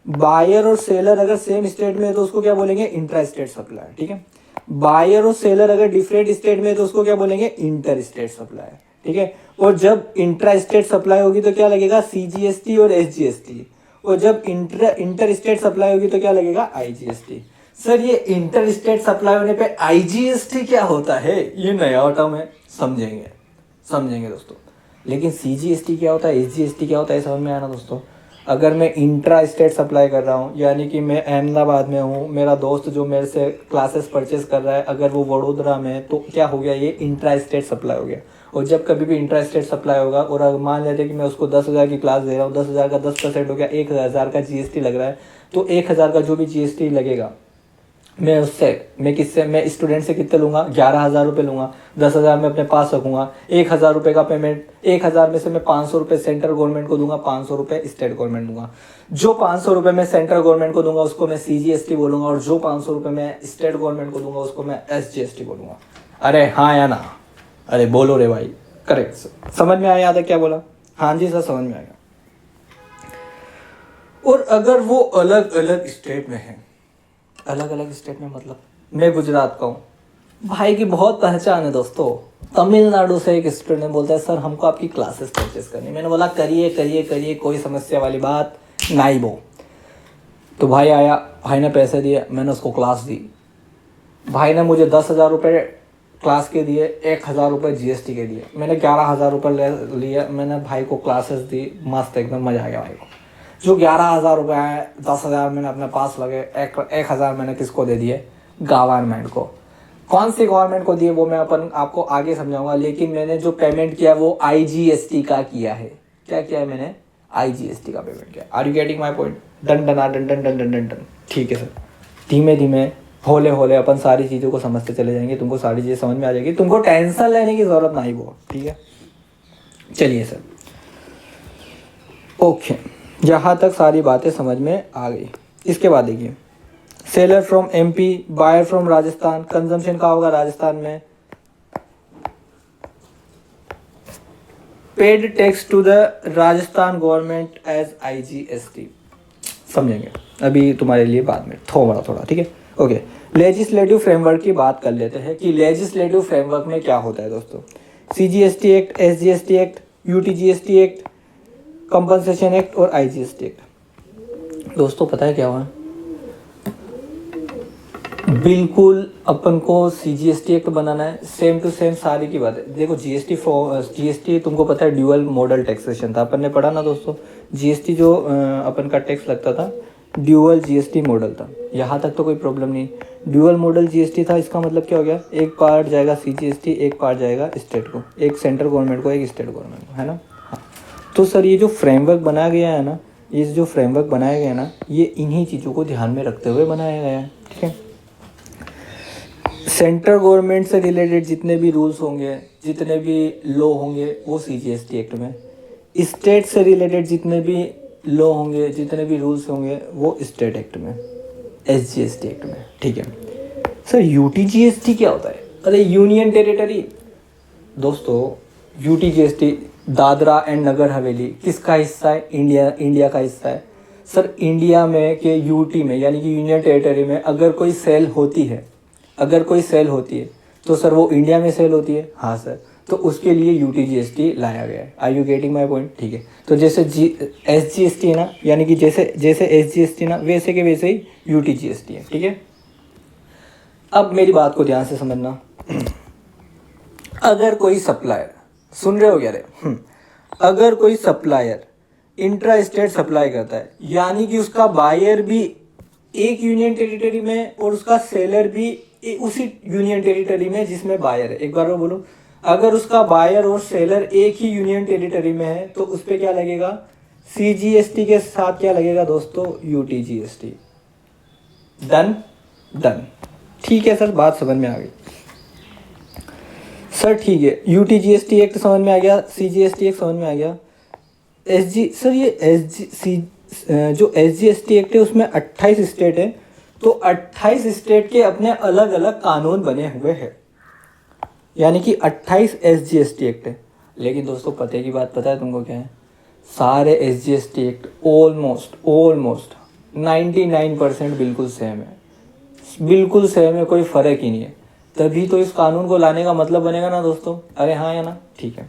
बायर और सेलर अगर सेम स्टेट में है तो उसको क्या बोलेंगे, इंट्रा स्टेट सप्लाई, ठीक है। बायर और सेलर अगर डिफरेंट स्टेट में है तो उसको क्या बोलेंगे, इंटर स्टेट सप्लाई, ठीक है। और जब इंट्रा स्टेट सप्लाई होगी तो क्या लगेगा, CGST और SGST। और जब इंटर स्टेट सप्लाई होगी तो क्या लगेगा, IGST। सर ये इंटर स्टेट सप्लाई होने पे IGST क्या होता है, ये नया टर्म है, समझेंगे दोस्तों। लेकिन CGST क्या होता है, SGST क्या होता है, समझ में आया ना दोस्तों। अगर मैं इंट्रा स्टेट सप्लाई कर रहा हूँ, यानी कि मैं अहमदाबाद में हूँ, मेरा दोस्त जो मेरे से क्लासेस परचेस कर रहा है अगर वो वडोदरा में है, तो क्या हो गया, ये इंट्रा स्टेट सप्लाई हो गया। और जब कभी भी इंट्रा स्टेट सप्लाई होगा और अगर मान लेते हैं कि मैं उसको 10,000 की क्लास दे रहा हूँ, 10,000 का 10% हो गया, 1,000 का GST लग रहा है। तो 1,000 का जो भी GST लगेगा, मैं स्टूडेंट से कितने लूँगा, 11,000 रुपये लूँगा। 10,000 में अपने पास रखूँगा। 1,000 रुपये का पेमेंट, 1,000 में से मैं 500 रुपये सेंट्रल गवर्नमेंट को दूंगा, 500 रुपये स्टेट गवर्नमेंट दूंगा। जो 500 रुपये मैं सेंट्रल गवर्नमेंट को दूंगा उसको मैं CGST बोलूँगा, और जो 500 रुपये मैं स्टेट गवर्नमेंट को दूंगा उसको मैं SGST बोलूँगा। अरे हाँ या ना, अरे बोलो रे भाई, करेक्ट सर, समझ में आया था क्या बोला, हाँ जी सर समझ में आएगा। और अगर वो अलग अलग स्टेट में है, अलग अलग स्टेट में मतलब मैं गुजरात का हूँ, भाई की बहुत पहचान है दोस्तों, तमिलनाडु से एक स्टूडेंट बोलता है सर हमको आपकी क्लासेस परचेस करनी। मैंने बोला करिए करिए करिए, कोई समस्या वाली बात नहीं वो। तो भाई आया, भाई ने पैसे दिए, मैंने उसको क्लास दी। भाई ने मुझे 10,000 रुपये क्लास के दिए, 1,000 रुपये GST के दिए, मैंने 11,000 रुपये ले लिए। मैंने भाई को क्लासेस दी, मस्त एकदम मज़ा आ गया भाई को। जो 11,000 रुपये है, 10,000 मैंने अपने पास लगे, 1,000 मैंने किसको दे दिए, गवर्नमेंट को। कौन सी गवर्नमेंट को दिए वो मैं आपको आगे समझाऊंगा। लेकिन मैंने जो पेमेंट किया वो IGST का किया है। क्या किया है मैंने, IGST का पेमेंट किया। Are you getting my point, done done done done done done done, ठीक है सर। धीमे धीमे होले होले अपन सारी चीज़ों को समझते चले जाएंगे, तुमको सारी चीज़ें समझ में आ जाएगी, तुमको टेंशन लेने की ज़रूरत नहीं वो, ठीक है। चलिए सर, ओके, यहाँ तक सारी बातें समझ में आ गई। इसके बाद देखिए, seller from MP, buyer from Rajasthan, consumption का होगा राजस्थान में, paid tax to the Rajasthan government as IGST। समझेंगे अभी तुम्हारे लिए बाद में थोड़ा, ठीक है, ओके। लेजिस्लेटिव फ्रेमवर्क की बात कर लेते हैं कि लेजिस्लेटिव फ्रेमवर्क में क्या होता है दोस्तों। CGST act, SGST act, UTGST act, compensation act और IGST एक्ट। दोस्तों पता है क्या हुआ, बिल्कुल अपन को CGST एक्ट बनाना है, सेम टू सेम सारी की बात है। देखो GST तुमको पता है ड्यूअल मॉडल टैक्सेशन था, अपन ने पढ़ा ना दोस्तों। GST जो अपन का टैक्स लगता था ड्यूअल GST मॉडल था, यहाँ तक तो कोई प्रॉब्लम नहीं। ड्यूअल मॉडल GST था, इसका मतलब क्या हो गया, एक पार्ट जाएगा CGST, एक पार्ट जाएगा स्टेट को, एक सेंट्रल गवर्नमेंट को, एक स्टेट गवर्नमेंट को, है ना। हाँ, तो सर ये जो फ्रेमवर्क बनाया गया है ना, ये इन्हीं चीज़ों को ध्यान में रखते हुए बनाया गया है, ठीक है। सेंट्रल गवर्नमेंट से रिलेटेड जितने भी रूल्स होंगे, जितने भी लॉ होंगे वो CGST एक्ट में, स्टेट से रिलेटेड जितने भी लॉ होंगे, जितने भी रूल्स होंगे वो स्टेट एक्ट में, SGST एक्ट में, ठीक है। सर UTGST क्या होता है, अरे यूनियन टेरिटरी। दोस्तों UTGST दादरा एंड नगर हवेली किसका हिस्सा है, इंडिया का हिस्सा है। सर इंडिया में के UT में यानी कि यूनियन टेरिटरी में अगर कोई सेल होती है तो सर वो इंडिया में सेल होती है, हाँ सर, तो उसके लिए UTGST लाया गया है। Are you getting my point, ठीक है। तो जैसे SGST है ना, यानी कि जैसे SGST ना, वैसे के वैसे ही UTGST है, ठीक है। अब मेरी बात को ध्यान से समझना। अगर कोई सप्लायर, सुन रहे हो क्या रे, अगर कोई सप्लायर इंट्रा स्टेट सप्लाई करता है, यानी कि उसका बायर भी एक यूनियन टेरिटरी में और उसका सेलर भी उसी यूनियन टेरिटरी में जिसमें बायर है। एक बार वो बोलो, अगर उसका बायर और सेलर एक ही यूनियन टेरिटरी में है तो उस पर क्या लगेगा, CGST के साथ क्या लगेगा दोस्तों, UTGST। डन, ठीक है सर, बात समझ में आ गई सर, ठीक है। UTGST एक्ट समझ में आ गया, CGST एक्ट समझ में आ गया। सर ये जो SGST एक्ट है उसमें 28 स्टेट है, तो 28 स्टेट के अपने अलग अलग कानून बने हुए हैं, यानी कि 28 SGST एक्ट है। लेकिन दोस्तों पते की बात पता है तुमको क्या है, सारे SGST एक्ट ऑलमोस्ट 99% बिल्कुल सेम है, बिल्कुल सेम है, कोई फ़र्क ही नहीं है। तभी तो इस कानून को लाने का मतलब बनेगा ना दोस्तों, अरे हाँ या ना, ठीक है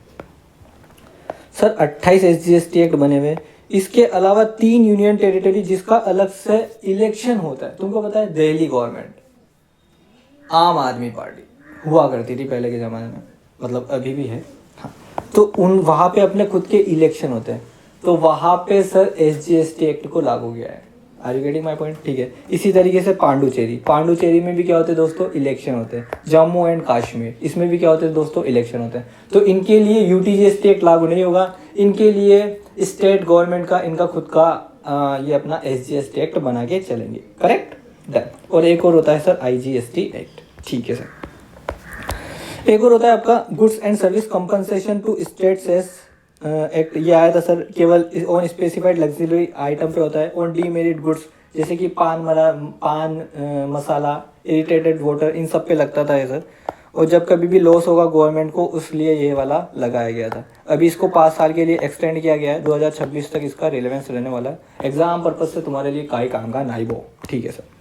सर। 28 SGST एक्ट बने हुए, इसके अलावा 3 यूनियन टेरिटरी जिसका अलग से इलेक्शन होता है। तुमको पता है दिल्ली गवर्नमेंट आम आदमी पार्टी हुआ करती थी पहले के ज़माने में, मतलब अभी भी है, हाँ। तो उन वहाँ पे अपने खुद के इलेक्शन होते हैं, तो वहाँ पे सर SGST एक्ट को लागू किया है। Are you getting my point, ठीक है। इसी तरीके से पांडुचेरी में भी क्या होते हैं दोस्तों, इलेक्शन होते हैं। जम्मू एंड कश्मीर, इसमें भी क्या होते हैं दोस्तों, इलेक्शन होते हैं। तो इनके लिए UTGST एक्ट लागू नहीं होगा, इनके लिए स्टेट गवर्नमेंट का इनका खुद का ये अपना SGST एक्ट बना के चलेंगे, करेक्ट, डन। और एक और होता है सर IGST एक्ट, ठीक है सर। एक और होता है आपका goods and service compensation to state cess act. ये आया था सर केवल ऑन स्पेसिफाइड लग्जरी आइटम पे होता है, ऑन डीमेरिट गुड्स जैसे कि पान मसाला, इरिटेटेड वाटर, इन सब पे लगता था ये सर। और जब कभी भी लॉस होगा गवर्नमेंट को, उसलिए ये वाला लगाया गया था। अभी इसको 5 साल के लिए एक्सटेंड किया गया है, 2026 तक इसका रिलेवेंस रहने वाला है। एग्जाम पर्पज से तुम्हारे लिए काई काम का नहीं वो, ठीक है sir.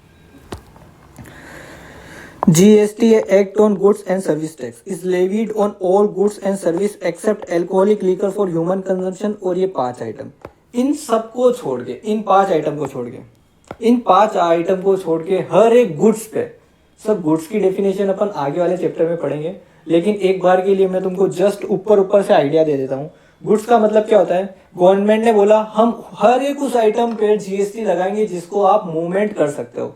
GST act on goods and service tax is levied on all goods and service except alcoholic liquor for human consumption. और ये 5 आइटम, इन सबको छोड़ के, इन 5 आइटम को छोड़ के, इन 5 आइटम को छोड़ के हर एक गुड्स पे, सब गुड्स की डेफिनेशन अपन आगे वाले चैप्टर में पढ़ेंगे, लेकिन एक बार के लिए मैं तुमको जस्ट ऊपर से आइडिया दे देता हूँ। गुड्स का मतलब क्या होता है, गवर्नमेंट ने बोला हम हर एक उस आइटम पे GST लगाएंगे जिसको आप मूवमेंट कर सकते हो।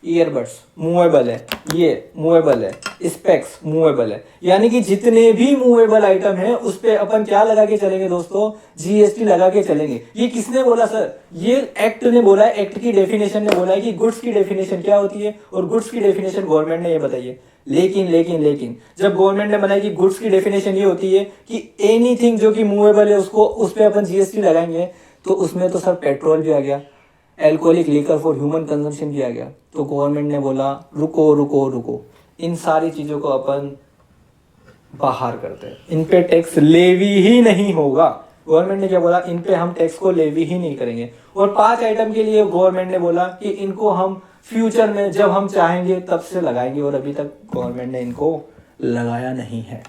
ईयरबड्स मूवेबल है, ये मूवेबल है, स्पेक्स मूवेबल है, यानी कि जितने भी मूवेबल आइटम है उस पे अपन क्या लगा के चलेंगे दोस्तों, GST लगा के चलेंगे। ये किसने बोला सर, ये एक्ट ने बोला है, एक्ट की डेफिनेशन ने बोला है कि गुड्स की डेफिनेशन क्या होती है, और गुड्स की डेफिनेशन गवर्नमेंट ने ये बताई है। लेकिन जब गवर्नमेंट ने बनाई कि गुड्स की डेफिनेशन ये होती है कि एनीथिंग जो कि मूवेबल है उसको, उस पे अपन GST लगाएंगे, तो उसमें तो सर पेट्रोल भी आ गया, alcoholic liquor for human consumption भी आ गया। तो गवर्नमेंट ने बोला रुको, इन सारी चीज़ों को अपन बाहर करते हैं, इन पे टैक्स लेवी ही नहीं होगा। गवर्नमेंट ने क्या बोला, इन पे हम टैक्स को लेवी ही नहीं करेंगे। और 5 आइटम के लिए गवर्नमेंट ने बोला कि इनको हम फ्यूचर में जब हम चाहेंगे तब से लगाएंगे, और अभी तक गवर्नमेंट ने इनको लगाया नहीं है।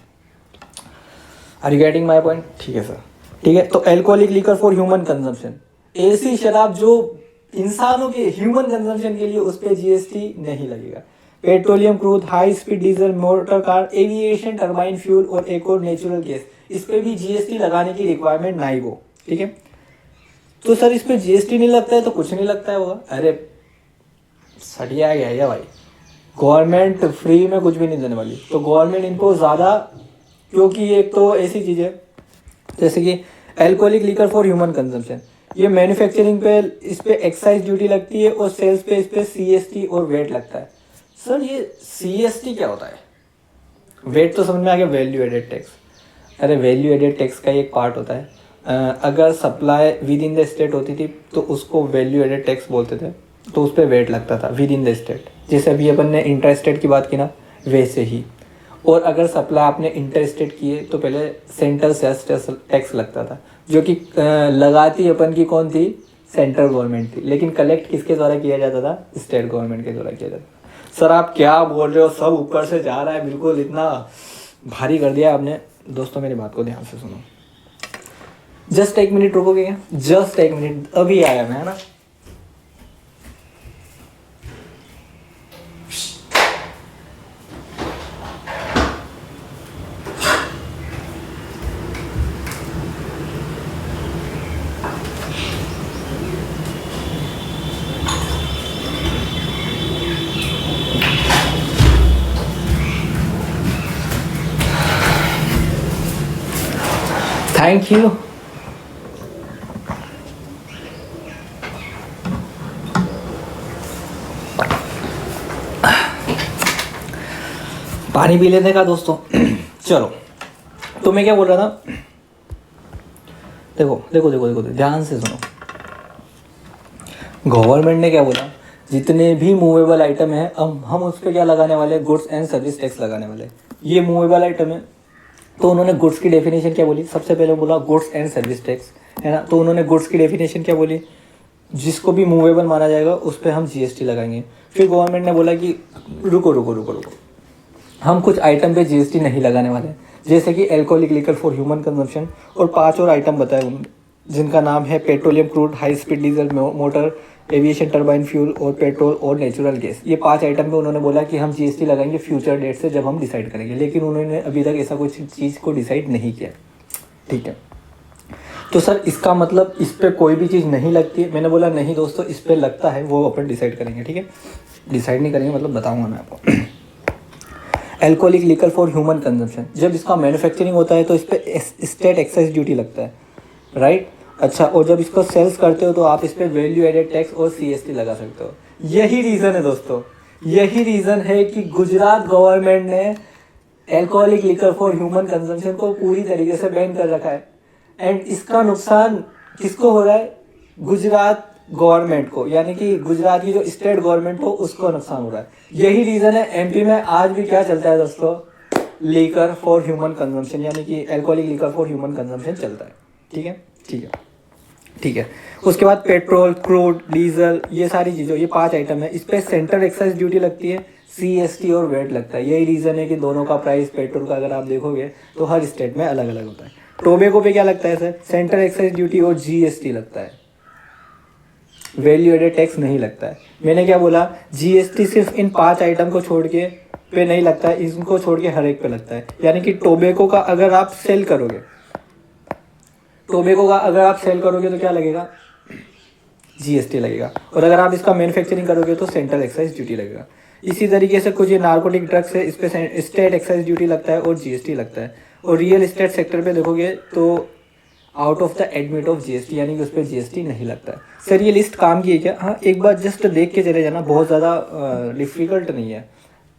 Are you getting my point, ठीक है सर, ठीक है। तो alcoholic liquor for human consumption, ऐसी शराब जो इंसानों के ह्यूमन कंजम्पशन के लिए, उस पर GST नहीं लगेगा। Petroleum crude, high speed diesel, motor car, aviation, turbine fuel और एक और नेचुरल गैस, इस पे भी GST लगाने की रिक्वायरमेंट नहीं वो, ठीक है। तो सर इस पे GST नहीं लगता है तो कुछ नहीं लगता है होगा, अरे सटिया गया है भाई, गवर्नमेंट फ्री में कुछ भी नहीं देने वाली। तो गवर्नमेंट इनको ज़्यादा, क्योंकि एक तो ऐसी चीज़ है जैसे कि alcoholic liquor for human consumption, ये मैन्युफैक्चरिंग पे इस पे एक्साइज ड्यूटी लगती है, और सेल्स पे इस पे CST और वेट लगता है। सर ये CST क्या होता है, वेट तो समझ में आ गया, वैल्यू एडेड टैक्स। अरे वैल्यू एडेड टैक्स का एक पार्ट होता है, अगर supply with in the state होती थी तो उसको वैल्यू एडेड टैक्स बोलते थे, तो उस पर वेट लगता था विद इन द स्टेट, जैसे अभी अपन ने इंटर स्टेट की बात की ना, वैसे ही। और अगर सप्लाई आपने इंटर स्टेट की है तो पहले सेंट्रल सेल्स टैक्स लगता था, जो कि लगाती अपन की कौन थी, सेंट्रल गवर्नमेंट थी, लेकिन कलेक्ट किसके द्वारा किया जाता था, स्टेट गवर्नमेंट के द्वारा किया जाता था। सर आप क्या बोल रहे हो, सब ऊपर से जा रहा है, बिल्कुल इतना भारी कर दिया आपने। दोस्तों मेरी बात को ध्यान से सुनो, जस्ट 1 मिनट रुकोगे क्या, जस्ट 1 मिनट, अभी आया मैं, है ना। Thank you. पानी पी लेने का दोस्तों। चलो, तो मैं क्या बोल रहा था, देखो ध्यान से सुनो। गवर्नमेंट ने क्या बोला, जितने भी मूवेबल आइटम है हम उस पर क्या लगाने वाले, गुड्स एंड सर्विस टैक्स लगाने वाले। ये मूवेबल आइटम है, तो उन्होंने गुड्स की डेफिनेशन क्या बोली, सबसे पहले बोला गुड्स एंड सर्विस टैक्स, है ना। तो उन्होंने गुड्स की डेफिनेशन क्या बोली, जिसको भी मूवेबल माना जाएगा उस पर हम जीएसटी लगाएंगे। फिर गवर्नमेंट ने बोला कि रुको रुको रुको रुको, हम कुछ आइटम पे जीएसटी नहीं लगाने वाले हैं, जैसे कि alcoholic liquor for human consumption, और 5 और आइटम बताए उन्होंने, जिनका नाम है petroleum crude, high speed diesel motor, aviation turbine fuel और पेट्रोल और नेचुरल गैस। ये 5 आइटम पे उन्होंने बोला कि हम जीएसटी लगाएंगे फ्यूचर डेट से, जब हम डिसाइड करेंगे, लेकिन उन्होंने अभी तक ऐसा कुछ चीज़ को डिसाइड नहीं किया। ठीक है, तो सर इसका मतलब इस पर कोई भी चीज़ नहीं लगती है? मैंने बोला नहीं दोस्तों, इस पर लगता है, वो अपन डिसाइड करेंगे। ठीक है, डिसाइड नहीं करेंगे मतलब बताऊंगा मैं आपको। Alcoholic liquor for human consumption, जब इसका मैन्युफैक्चरिंग होता है तो इस पर स्टेट एक्साइज ड्यूटी लगता है, राइट। अच्छा, और जब इसको सेल्स करते हो तो आप इस पर वैल्यू एडेड टैक्स और सीएसटी लगा सकते हो। यही रीज़न है दोस्तों, यही रीज़न है कि गुजरात गवर्नमेंट ने alcoholic liquor for human consumption को पूरी तरीके से बैन कर रखा है। एंड इसका नुकसान किसको हो रहा है? गुजरात गवर्नमेंट को, यानी कि गुजरात की जो स्टेट गवर्नमेंट हो उसको नुकसान हो रहा है। यही रीज़न है एमपी में आज भी क्या चलता है दोस्तों, लीकर फॉर ह्यूमन कंजम्पशन, यानी कि alcoholic liquor for human consumption चलता है। ठीक है, ठीक है, ठीक है। उसके बाद पेट्रोल, क्रूड, डीजल, ये सारी चीज़ों, ये 5 आइटम है, इस पर सेंट्रल एक्साइज ड्यूटी लगती है, सीएसटी और वेट लगता है। यही रीज़न है कि दोनों का प्राइस पेट्रोल का अगर आप देखोगे तो हर स्टेट में अलग अलग होता है। टोबैको पे क्या लगता है सर? सेंट्रल एक्साइज ड्यूटी और जीएसटी लगता है, वैल्यू एडेड टैक्स नहीं लगता है। मैंने क्या बोला, जीएसटी सिर्फ इन 5 आइटम को छोड़ के पे नहीं लगता है, इनको छोड़ के हर एक पे लगता है। यानी कि टोबैको का अगर आप सेल करोगे, टोबैको का अगर आप सेल करोगे तो क्या लगेगा? जीएसटी लगेगा, और अगर आप इसका मैन्युफैक्चरिंग करोगे तो सेंट्रल एक्साइज ड्यूटी लगेगा। इसी तरीके से कुछ ये नार्कोटिक ड्रग्स है, इस पे स्टेट एक्साइज ड्यूटी लगता है और जीएसटी लगता है। और रियल एस्टेट सेक्टर पे देखोगे तो out of the admit of GST, यानी कि उस पर जीएसटी नहीं लगता है। सर ये लिस्ट काम की है क्या? हाँ, एक बार जस्ट देख के चले जाना, बहुत ज़्यादा डिफिकल्ट नहीं है,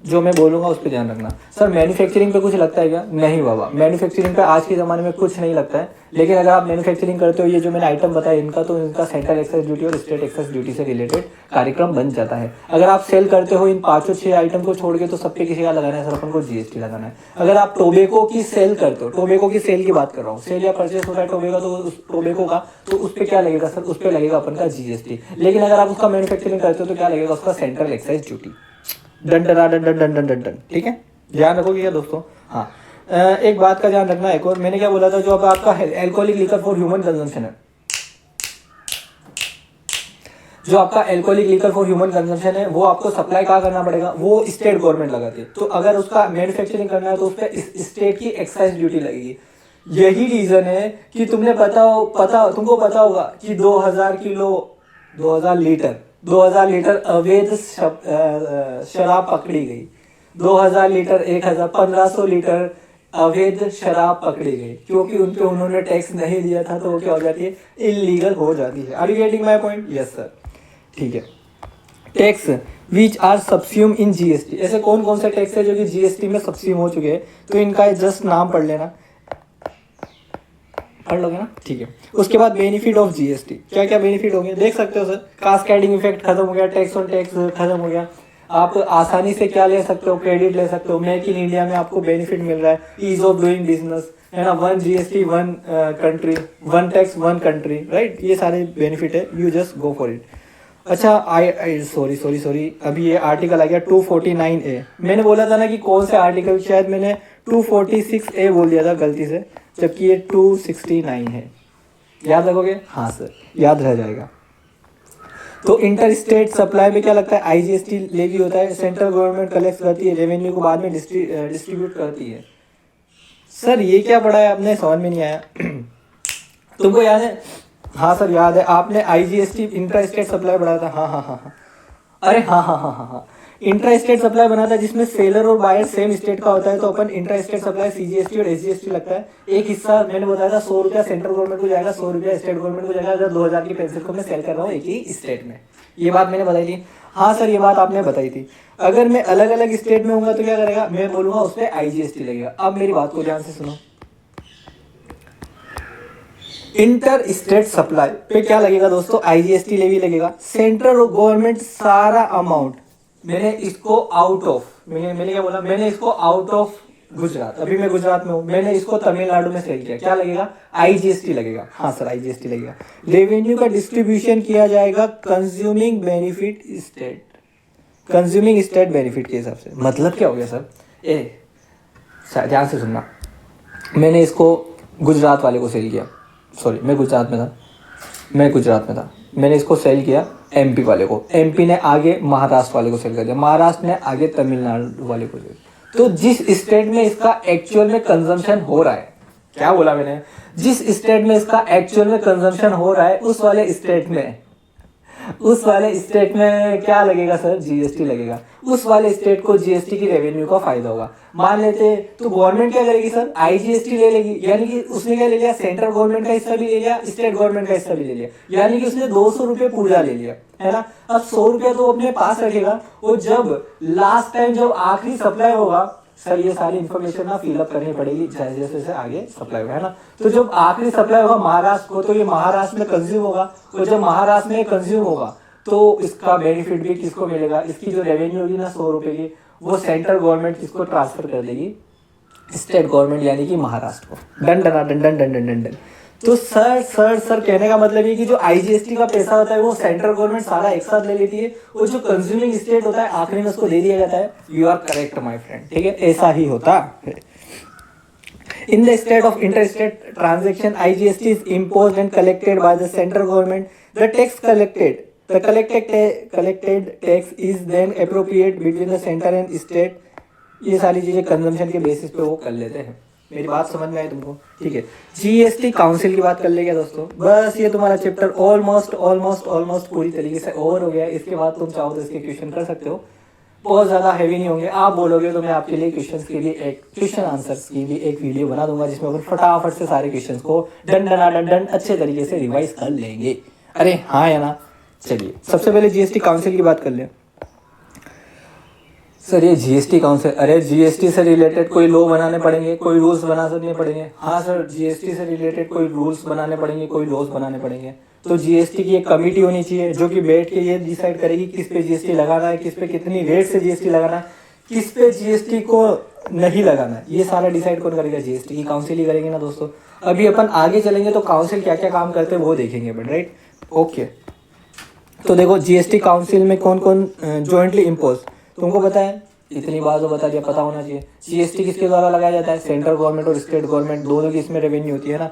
जो मैं बोलूँगा उस पर ध्यान रखना। सर मैन्युफैक्चरिंग पे कुछ लगता है क्या? नहीं बाबा, मैन्युफैक्चरिंग पे आज के ज़माने में कुछ नहीं लगता है, लेकिन अगर आप मैन्युफैक्चरिंग करते हो, ये जो मैंने आइटम बताया इनका, तो इनका सेंट्रल एक्साइज ड्यूटी और स्टेट एक्साइज ड्यूटी से रिलेटेड कार्यक्रम बन जाता है। अगर आप सेल करते हो इन 5-6 आइटम को छोड़ के, तो सब पे किसी का लगाना है सर, अपन को जीएसटी लगाना है। अगर आप टोबैको की सेल करते हो, टोबैको की सेल की बात कर रहा हूँ, सेल या परचेस होता है टोबैको, तो उस टोबैको का, तो उस पर क्या लगेगा सर? उस पर लगेगा अपन का जीएसटी। लेकिन अगर आप उसका मैन्युफैक्चरिंग करते हो तो क्या लगेगा? उसका central excise duty. Done done done done done done done done, ठीक है, ध्यान रखोगे क्या दोस्तों? हाँ, एक बात का ध्यान रखना, एक और मैंने क्या बोला था, जो अब आपका alcoholic liquor for human consumption है, जो आपका alcoholic liquor for human consumption है, वो आपको सप्लाई कहाँ करना पड़ेगा? वो स्टेट गवर्नमेंट लगाती है। तो अगर उसका मैन्युफैक्चरिंग करना है तो उस पर स्टेट की एक्साइज ड्यूटी लगेगी। यही रीजन है कि तुमको पता होगा कि 2000 लीटर अवैध शराब पकड़ी गई, 2000 लीटर, 1500 लीटर अवैध शराब पकड़ी गई, क्योंकि उन पे उन्होंने टैक्स नहीं दिया था, तो वो क्या हो जाती है? इलीगल हो जाती है। Are you getting my point? Yes sir, ठीक है। Tax which are subsume in GST, ऐसे कौन कौन से टैक्स है जो कि जीएसटी में सबस्यूम हो चुके हैं? तो इनका जस्ट नाम पढ़ लेना, पढ़ लोगे ना, ठीक है। उसके बाद बेनिफिट ऑफ जीएसटी, क्या क्या बेनिफिट होंगे देख सकते हो सर। कास्केडिंग इफेक्ट खत्म हो गया, टैक्स ऑन टैक्स खत्म हो गया, आप आसानी से क्या ले सकते हो? क्रेडिट ले सकते हो। मेक इन इंडिया में आपको बेनिफिट मिल रहा है, ईज ऑफ डूइंग बिजनेस, है ना, 1 GST 1 country, 1 tax 1 country, right, ये सारे बेनिफिट है, you just go for it. अच्छा, सॉरी, अभी ये आर्टिकल आ गया 249A। मैंने बोला था ना कि कौन से आर्टिकल, शायद मैंने 246A बोल दिया था गलती से, जबकि ये 269 है। याद रखोगे? हाँ सर, याद रह जाएगा। तो इंटर स्टेट सप्लाई में क्या लगता है? आईजीएसटी लेवी होता है, सेंट्रल गवर्नमेंट कलेक्ट करती है, रेवेन्यू को बाद में डिस्ट्रीब्यूट करती है। सर ये क्या पढ़ा है आपने? समझ में नहीं आया? तुमको याद है? हाँ सर याद है, आपने आईजीएसटी इंटर स्टेट सप्लाई पढ़ा था। हाँ, अरे हाँ, इंट्रा स्टेट सप्लाई बना था, जिसमें सेलर और बायर सेम स्टेट का होता है, तो अपन इंट्रा स्टेट सप्लाई सीजीएसटी और एसजीएसटी लगता है। एक हिस्सा मैंने बताया था 100 रुपया सेंट्रल गवर्नमेंट को जाएगा, 100 रुपया स्टेट गवर्नमेंट को जाएगा, अगर 2000 की पेंसिल को मैं सेल कर रहा हूँ एक ही स्टेट में। ये बात मैंने बताई थी। हाँ सर, ये बात आपने बताई थी। अगर मैं अलग अलग स्टेट में हूँ तो क्या करेगा? मैं बोलूंगा उस पर आईजीएसटी लगेगा। अब मेरी बात को ध्यान से सुनो, इंटर स्टेट सप्लाई पे क्या लगेगा दोस्तों? आईजीएसटी लेवी लगेगा। सेंट्रल गवर्नमेंट सारा अमाउंट, मैंने इसको आउट ऑफ, मैंने क्या बोला? मैंने इसको आउट ऑफ गुजरात, अभी मैं गुजरात में हूँ, मैंने इसको तमिलनाडु में सेल किया, क्या लगेगा? IGST लगेगा। हाँ सर IGST लगेगा। रेवेन्यू का डिस्ट्रीब्यूशन किया जाएगा consuming benefit state, consuming state benefit के हिसाब से। मतलब क्या हो गया सर? ध्यान से सुनना, मैंने इसको गुजरात वाले को सेल किया, सॉरी मैं गुजरात में था, मैंने इसको सेल किया MP वाले को, MP ने आगे महाराष्ट्र वाले को सेल कर दिया, महाराष्ट्र ने आगे तमिलनाडु वाले को सेल। तो जिस स्टेट में इसका एक्चुअल में कंजम्पशन हो रहा है, क्या बोला मैंने? जिस स्टेट में इसका एक्चुअल में कंजम्पशन हो रहा है उस वाले स्टेट में क्या लगेगा सर? GST लगेगा। उस वाले स्टेट को GST की रेवेन्यू का फायदा होगा। मान लेते तो गवर्नमेंट क्या करेगी सर? IGST ले लेगी, यानी कि उसने क्या ले लिया? सेंट्रल गवर्नमेंट का हिस्सा भी ले लिया, स्टेट गवर्नमेंट का हिस्सा भी ले लिया, यानी कि उसने 200 रुपये पूरा ले लिया, है ना। अब 100 रुपया तो अपने पास रखेगा, और जब लास्ट टाइम जब आखिरी सप्लाई होगा, सर ये सारी इन्फॉर्मेशन ना फिलअप करनी पड़ेगी जैसे जैसे आगे सप्लाई होगा, है ना। तो जब आखिरी सप्लाई होगा महाराष्ट्र को, तो ये महाराष्ट्र में कंज्यूम होगा, और जब महाराष्ट्र में कंज्यूम होगा तो इसका बेनिफिट भी किसको मिलेगा? इसकी जो रेवेन्यू होगी ना 100 रुपये की, वो सेंट्रल गवर्नमेंट किसको ट्रांसफर कर देगी? स्टेट गवर्नमेंट, यानी कि महाराष्ट्र को। Done done done done done done done. तो सर कहने का मतलब ये कि जो IGST का पैसा होता है वो सेंट्रल गवर्नमेंट सारा एक साथ ले लेती है, और जो कंज्यूमिंग स्टेट होता है आखिरी में उसको दे दिया जाता है। You are correct my friend, ठीक है, ऐसा ही होता है। In the state of interstate transaction, IGST is imposed and collected by the central government. The collected tax is then appropriate between the center and state. ये सारी चीजें consumption के basis पे वो कर लेते हैं। मेरी बात समझ में आई तुमको? ठीक है। GST काउंसिल की बात कर ले क्या दोस्तों? बस ये तुम्हारा चैप्टर ऑलमोस्ट पूरी तरीके से ओवर हो गया। इसके बाद तुम चाहो तो इसके क्वेश्चन कर सकते हो, बहुत ज़्यादा हैवी नहीं होंगे। आप बोलोगे तो मैं आपके लिए क्वेश्चंस के लिए एक क्वेश्चन आंसर्स की भी एक वीडियो बना दूंगा, जिसमें अपन फटाफट से सारे क्वेश्चंस को डन अच्छे तरीके से रिवाइज कर लेंगे। अरे हाँ या ना? चलिए सबसे पहले GST काउंसिल की बात कर लें। सर ये GST काउंसिल, अरे GST से रिलेटेड कोई लॉ बनाने पड़ेंगे, कोई रूल्स बनाने पड़ेंगे। हाँ सर, GST से रिलेटेड कोई रूल्स बनाने पड़ेंगे, कोई लॉज बनाने पड़ेंगे। तो GST की एक कमेटी होनी चाहिए जो कि बैठ के ये डिसाइड करेगी किस पे GST लगाना है, किस पे कितनी रेट से GST लगाना है, किस पे GST को नहीं लगाना है। ये सारा डिसाइड कौन करेगा? GST की काउंसिल ही करेगी ना दोस्तों। अभी अपन आगे चलेंगे तो काउंसिल क्या क्या काम करते हैं वो देखेंगे अपन, राइट? ओके, तो देखो GST काउंसिल में कौन कौन जॉइंटली इम्पोज, तुमको पता है, इतनी बात तो बता दिया, पता होना चाहिए। GST किसके द्वारा लगाया जाता है? सेंट्रल गवर्नमेंट और स्टेट गवर्नमेंट दोनों की इसमें रेवेन्यू होती है ना।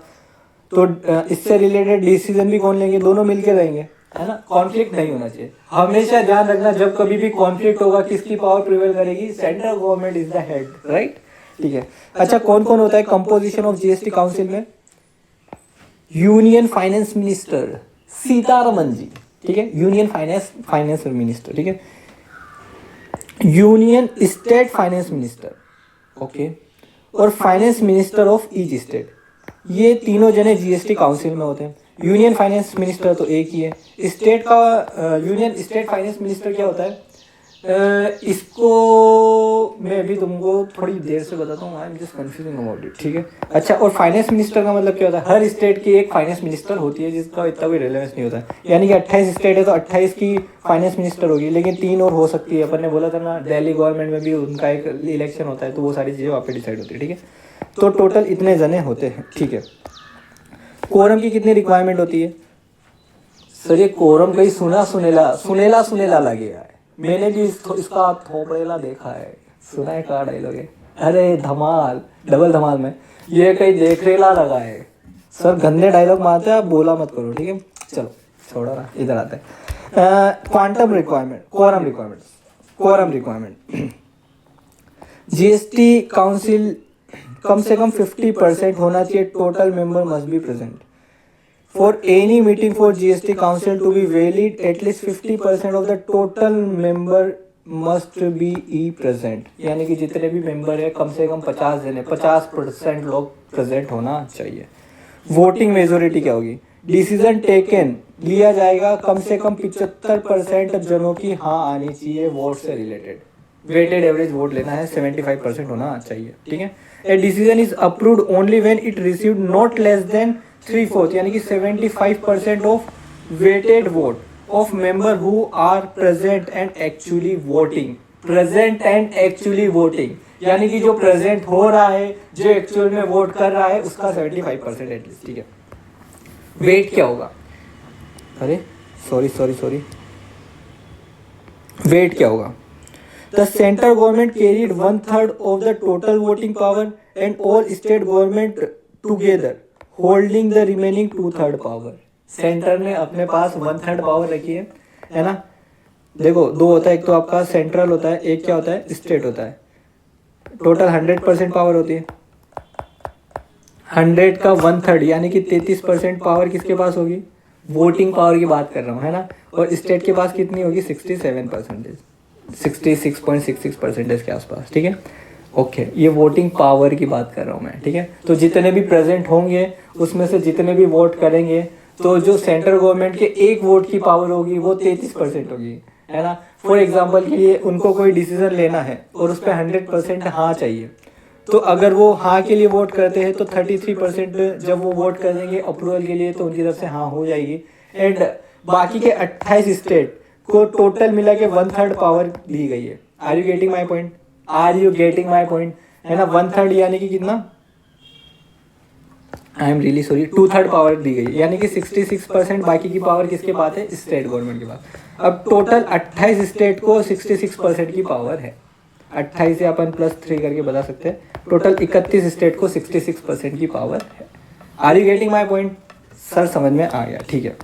तो इससे रिलेटेड डिसीजन भी कौन लेंगे? दोनों मिलकर रहेंगे, है ना। कॉन्फ्लिक्ट नहीं होना चाहिए। हमेशा ध्यान रखना, जब कभी भी कॉन्फ्लिक्ट होगा किसकी पावर प्रिवेल करेगी? Central government is the head, right? ठीक है। अच्छा, कौन कौन होता है कंपोजिशन ऑफ GST काउंसिल में? Union finance minister Sitharaman ji, ठीक है, यूनियन फाइनेंस मिनिस्टर, ठीक है, union state finance minister, okay, और finance minister of each state. ये तीनों जने GST काउंसिल में होते हैं। यूनियन फाइनेंस मिनिस्टर तो एक ही है। स्टेट का यूनियन स्टेट फाइनेंस मिनिस्टर क्या होता है? इसको मैं अभी तुमको थोड़ी देर से बताता हूँ, आई am just confusing about it, ठीक है। अच्छा, और फाइनेंस मिनिस्टर का मतलब क्या होता है? हर स्टेट की एक फाइनेंस मिनिस्टर होती है, जिसका इतना कोई रेलेवेंस नहीं होता है। यानी कि 28 स्टेट है तो 28 की फाइनेंस मिनिस्टर होगी, लेकिन 3 और हो सकती है। अपन ने बोला था ना, दिल्ली गवर्नमेंट में भी उनका एक इलेक्शन होता है, तो वो सारी चीज़ें वहाँ पे डिसाइड होती है, ठीक है। तो टोटल इतने जने होते हैं, ठीक है। कोरम की कितनी रिक्वायरमेंट होती है? सर ये कोरम कहीं सुनेला लगेगा है। मैंने भी इसका थोपड़ेला देखा है, सुना है का डायलॉग है, अरे धमाल, डबल धमाल में ये कहीं देखरेला लगा है। सर गंदे डायलॉग मारते हैं, आप बोला मत करो, ठीक है। चलो छोड़ो ना, इधर आते हैं। Quantum requirement, quorum requirement. GST council कम से कम 50% होना चाहिए। Total member must be present for any meeting for GST council to be valid. At least 50% of the total member must be present, यानी कि जितने भी मेंबर है कम से कम 50 जने, 50% लोग प्रेजेंट होना चाहिए। वोटिंग मेजोरिटी क्या होगी? डिसीजन टेकन लिया जाएगा कम से कम 75% जनों की हाँ आनी चाहिए वोट से रिलेटेड। वेटेड एवरेज वोट लेना है, 75% होना चाहिए, ठीक है। A decision is approved only when it received not less than 3/4, यानी कि 75% of weighted vote of member who are present and actually voting. Present and actually voting, यानी कि जो प्रेजेंट हो रहा है, जो एक्चुअल में वोट कर रहा है, उसका 75% एटलीस्ट, ठीक है। वेट क्या होगा, अरे सॉरी, वेट क्या होगा, the central government carried 1/3 of the total voting power and all state government together holding the remaining 2/3 power. Centre ने अपने पास 1/3 पावर रखी है ना। देखो दो होता है, एक तो आपका सेंट्रल होता है, एक क्या होता है, स्टेट होता है। टोटल 100% पावर होती है, 100 का 1/3 यानी कि 33% पावर किसके पास होगी, वोटिंग पावर की बात कर रहा हूँ, है ना। और स्टेट के पास कितनी होगी, 67%, 66.66% के आसपास, ठीक है। ओके, ये वोटिंग पावर की बात कर रहा हूँ मैं, ठीक है। तो जितने भी प्रेजेंट होंगे उसमें से जितने भी वोट करेंगे, तो जो सेंट्रल गवर्नमेंट के एक वोट की पावर होगी वो 33% होगी, है ना। फॉर एग्जाम्पल के लिए उनको कोई डिसीजन लेना है और उस पर 100% हाँ चाहिए, तो अगर वो हाँ के लिए वोट करते हैं तो 33% जब वो वोट करेंगे अप्रूवल के लिए तो उनकी तरफ से हाँ हो जाएगी। एंड बाकी के 28 स्टेट को टोटल मिला के 1/3 पावर दी गई है। Are you getting my point, are you getting my point, है ना। 1/3 यानी कि कितना, I am really sorry, 2/3 power दी गई, यानी कि 66% बाकी की पावर किसके पास है, स्टेट गवर्नमेंट के पास। अब टोटल 28 स्टेट को 66% की पावर है, 28 से अपन +3 करके बता सकते हैं। टोटल 31 स्टेट को 66% की पावर है। Are you getting my point, sir समझ में आ गया, ठीक है।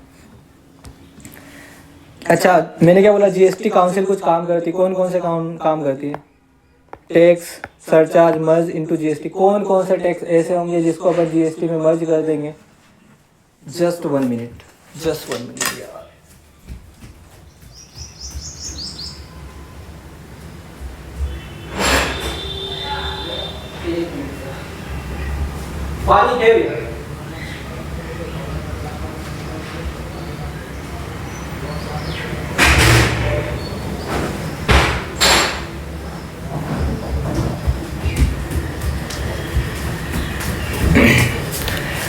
अच्छा, मैंने क्या बोला, जीएसटी काउंसिल कुछ काम करती है, कौन कौन से काम करती है, tax, surcharge, merge into GST. कौन कौन से टैक्स ऐसे होंगे जिसको अपन जीएसटी में मर्ज कर देंगे। जस्ट 1 मिनट यार, पानी है भी।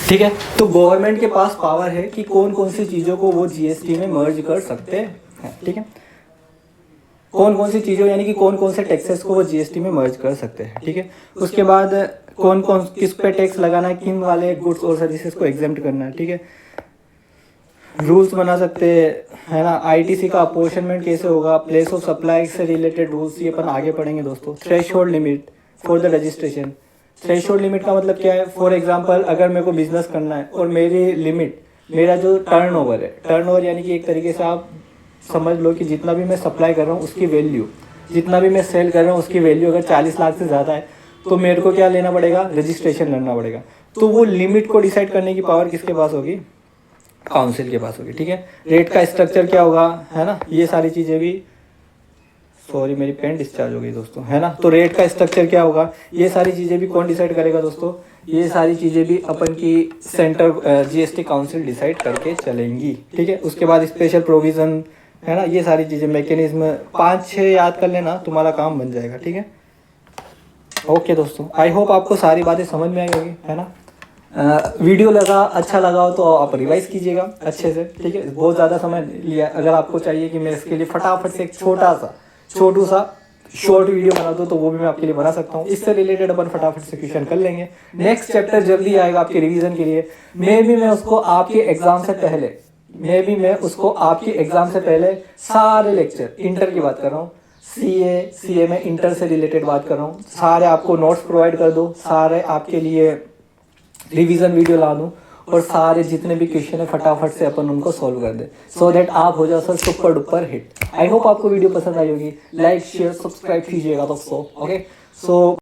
ठीक है, तो गवर्नमेंट के पास पावर है कि कौन कौन सी चीज़ों को वो जीएसटी में मर्ज कर सकते हैं, ठीक है। कौन कौन सी चीज़ों यानी कि कौन कौन से टैक्सेस को वो जीएसटी में मर्ज कर सकते हैं, ठीक है। उसके बाद कौन कौन किस पे टैक्स लगाना है, किन वाले गुड्स और सर्विसेज को एग्जेम्प्ट करना है, ठीक है। रूल्स बना सकते हैं, है ना। आईटीसी का अपॉर्शनमेंट कैसे होगा, प्लेस ऑफ सप्लाई से रिलेटेड रूल्स, ये अपन आगे पढ़ेंगे दोस्तों। Threshold limit for the registration, threshold limit का मतलब क्या है। फॉर एग्जांपल अगर मेरे को बिजनेस करना है और मेरी लिमिट, मेरा जो टर्नओवर है, टर्नओवर यानी कि एक तरीके से आप समझ लो कि जितना भी मैं सप्लाई कर रहा हूँ उसकी वैल्यू, जितना भी मैं सेल कर रहा हूँ उसकी वैल्यू अगर 40 लाख से ज़्यादा है तो मेरे को क्या लेना पड़ेगा, रजिस्ट्रेशन लेना पड़ेगा। तो वो लिमिट को डिसाइड करने की पावर किसके पास होगी, काउंसिल के पास होगी, ठीक है। रेट का स्ट्रक्चर क्या होगा, है ना, ये सारी चीज़ें भी, सॉरी मेरी पेन डिस्चार्ज हो गई दोस्तों, है ना। तो रेट का स्ट्रक्चर क्या होगा, ये सारी चीज़ें भी कौन डिसाइड करेगा दोस्तों, ये सारी चीज़ें भी अपन की सेंटर जीएसटी काउंसिल डिसाइड करके चलेंगी, ठीक है। उसके बाद स्पेशल प्रोविज़न, है ना, ये सारी चीज़ें, मैकेनिज्म 5-6 याद कर लेना, तुम्हारा काम बन जाएगा, ठीक है। ओके दोस्तों, आई होप आपको सारी बातें समझ में आई होगी, है ना। वीडियो अच्छा लगा हो तो आप रिवाइज कीजिएगा अच्छे से, ठीक है। बहुत ज़्यादा समय लिया, अगर आपको चाहिए कि मैं इसके लिए फटाफट से एक छोटू सा शॉर्ट वीडियो बना दूँ तो वो भी मैं आपके लिए बना सकता हूँ। इससे रिलेटेड अपन फटाफट से क्वेश्चन कर लेंगे। नेक्स्ट चैप्टर जल्दी आएगा आपके रिवीजन के लिए। मैं उसको आपके एग्जाम से पहले सारे लेक्चर, इंटर की बात कर रहा हूँ, सीए में इंटर से रिलेटेड बात कर रहा हूँ, सारे आपको नोट्स प्रोवाइड कर दो, सारे आपके लिए रिवीजन वीडियो ला दूँ और सारे जितने भी क्वेश्चन है फटाफट से अपन उनको सॉल्व कर दे, सो दैट आप हो जाओ sir super duper hit. I hope आपको वीडियो पसंद आई होगी। लाइक शेयर सब्सक्राइब कीजिएगा दोस्तों, ओके। सो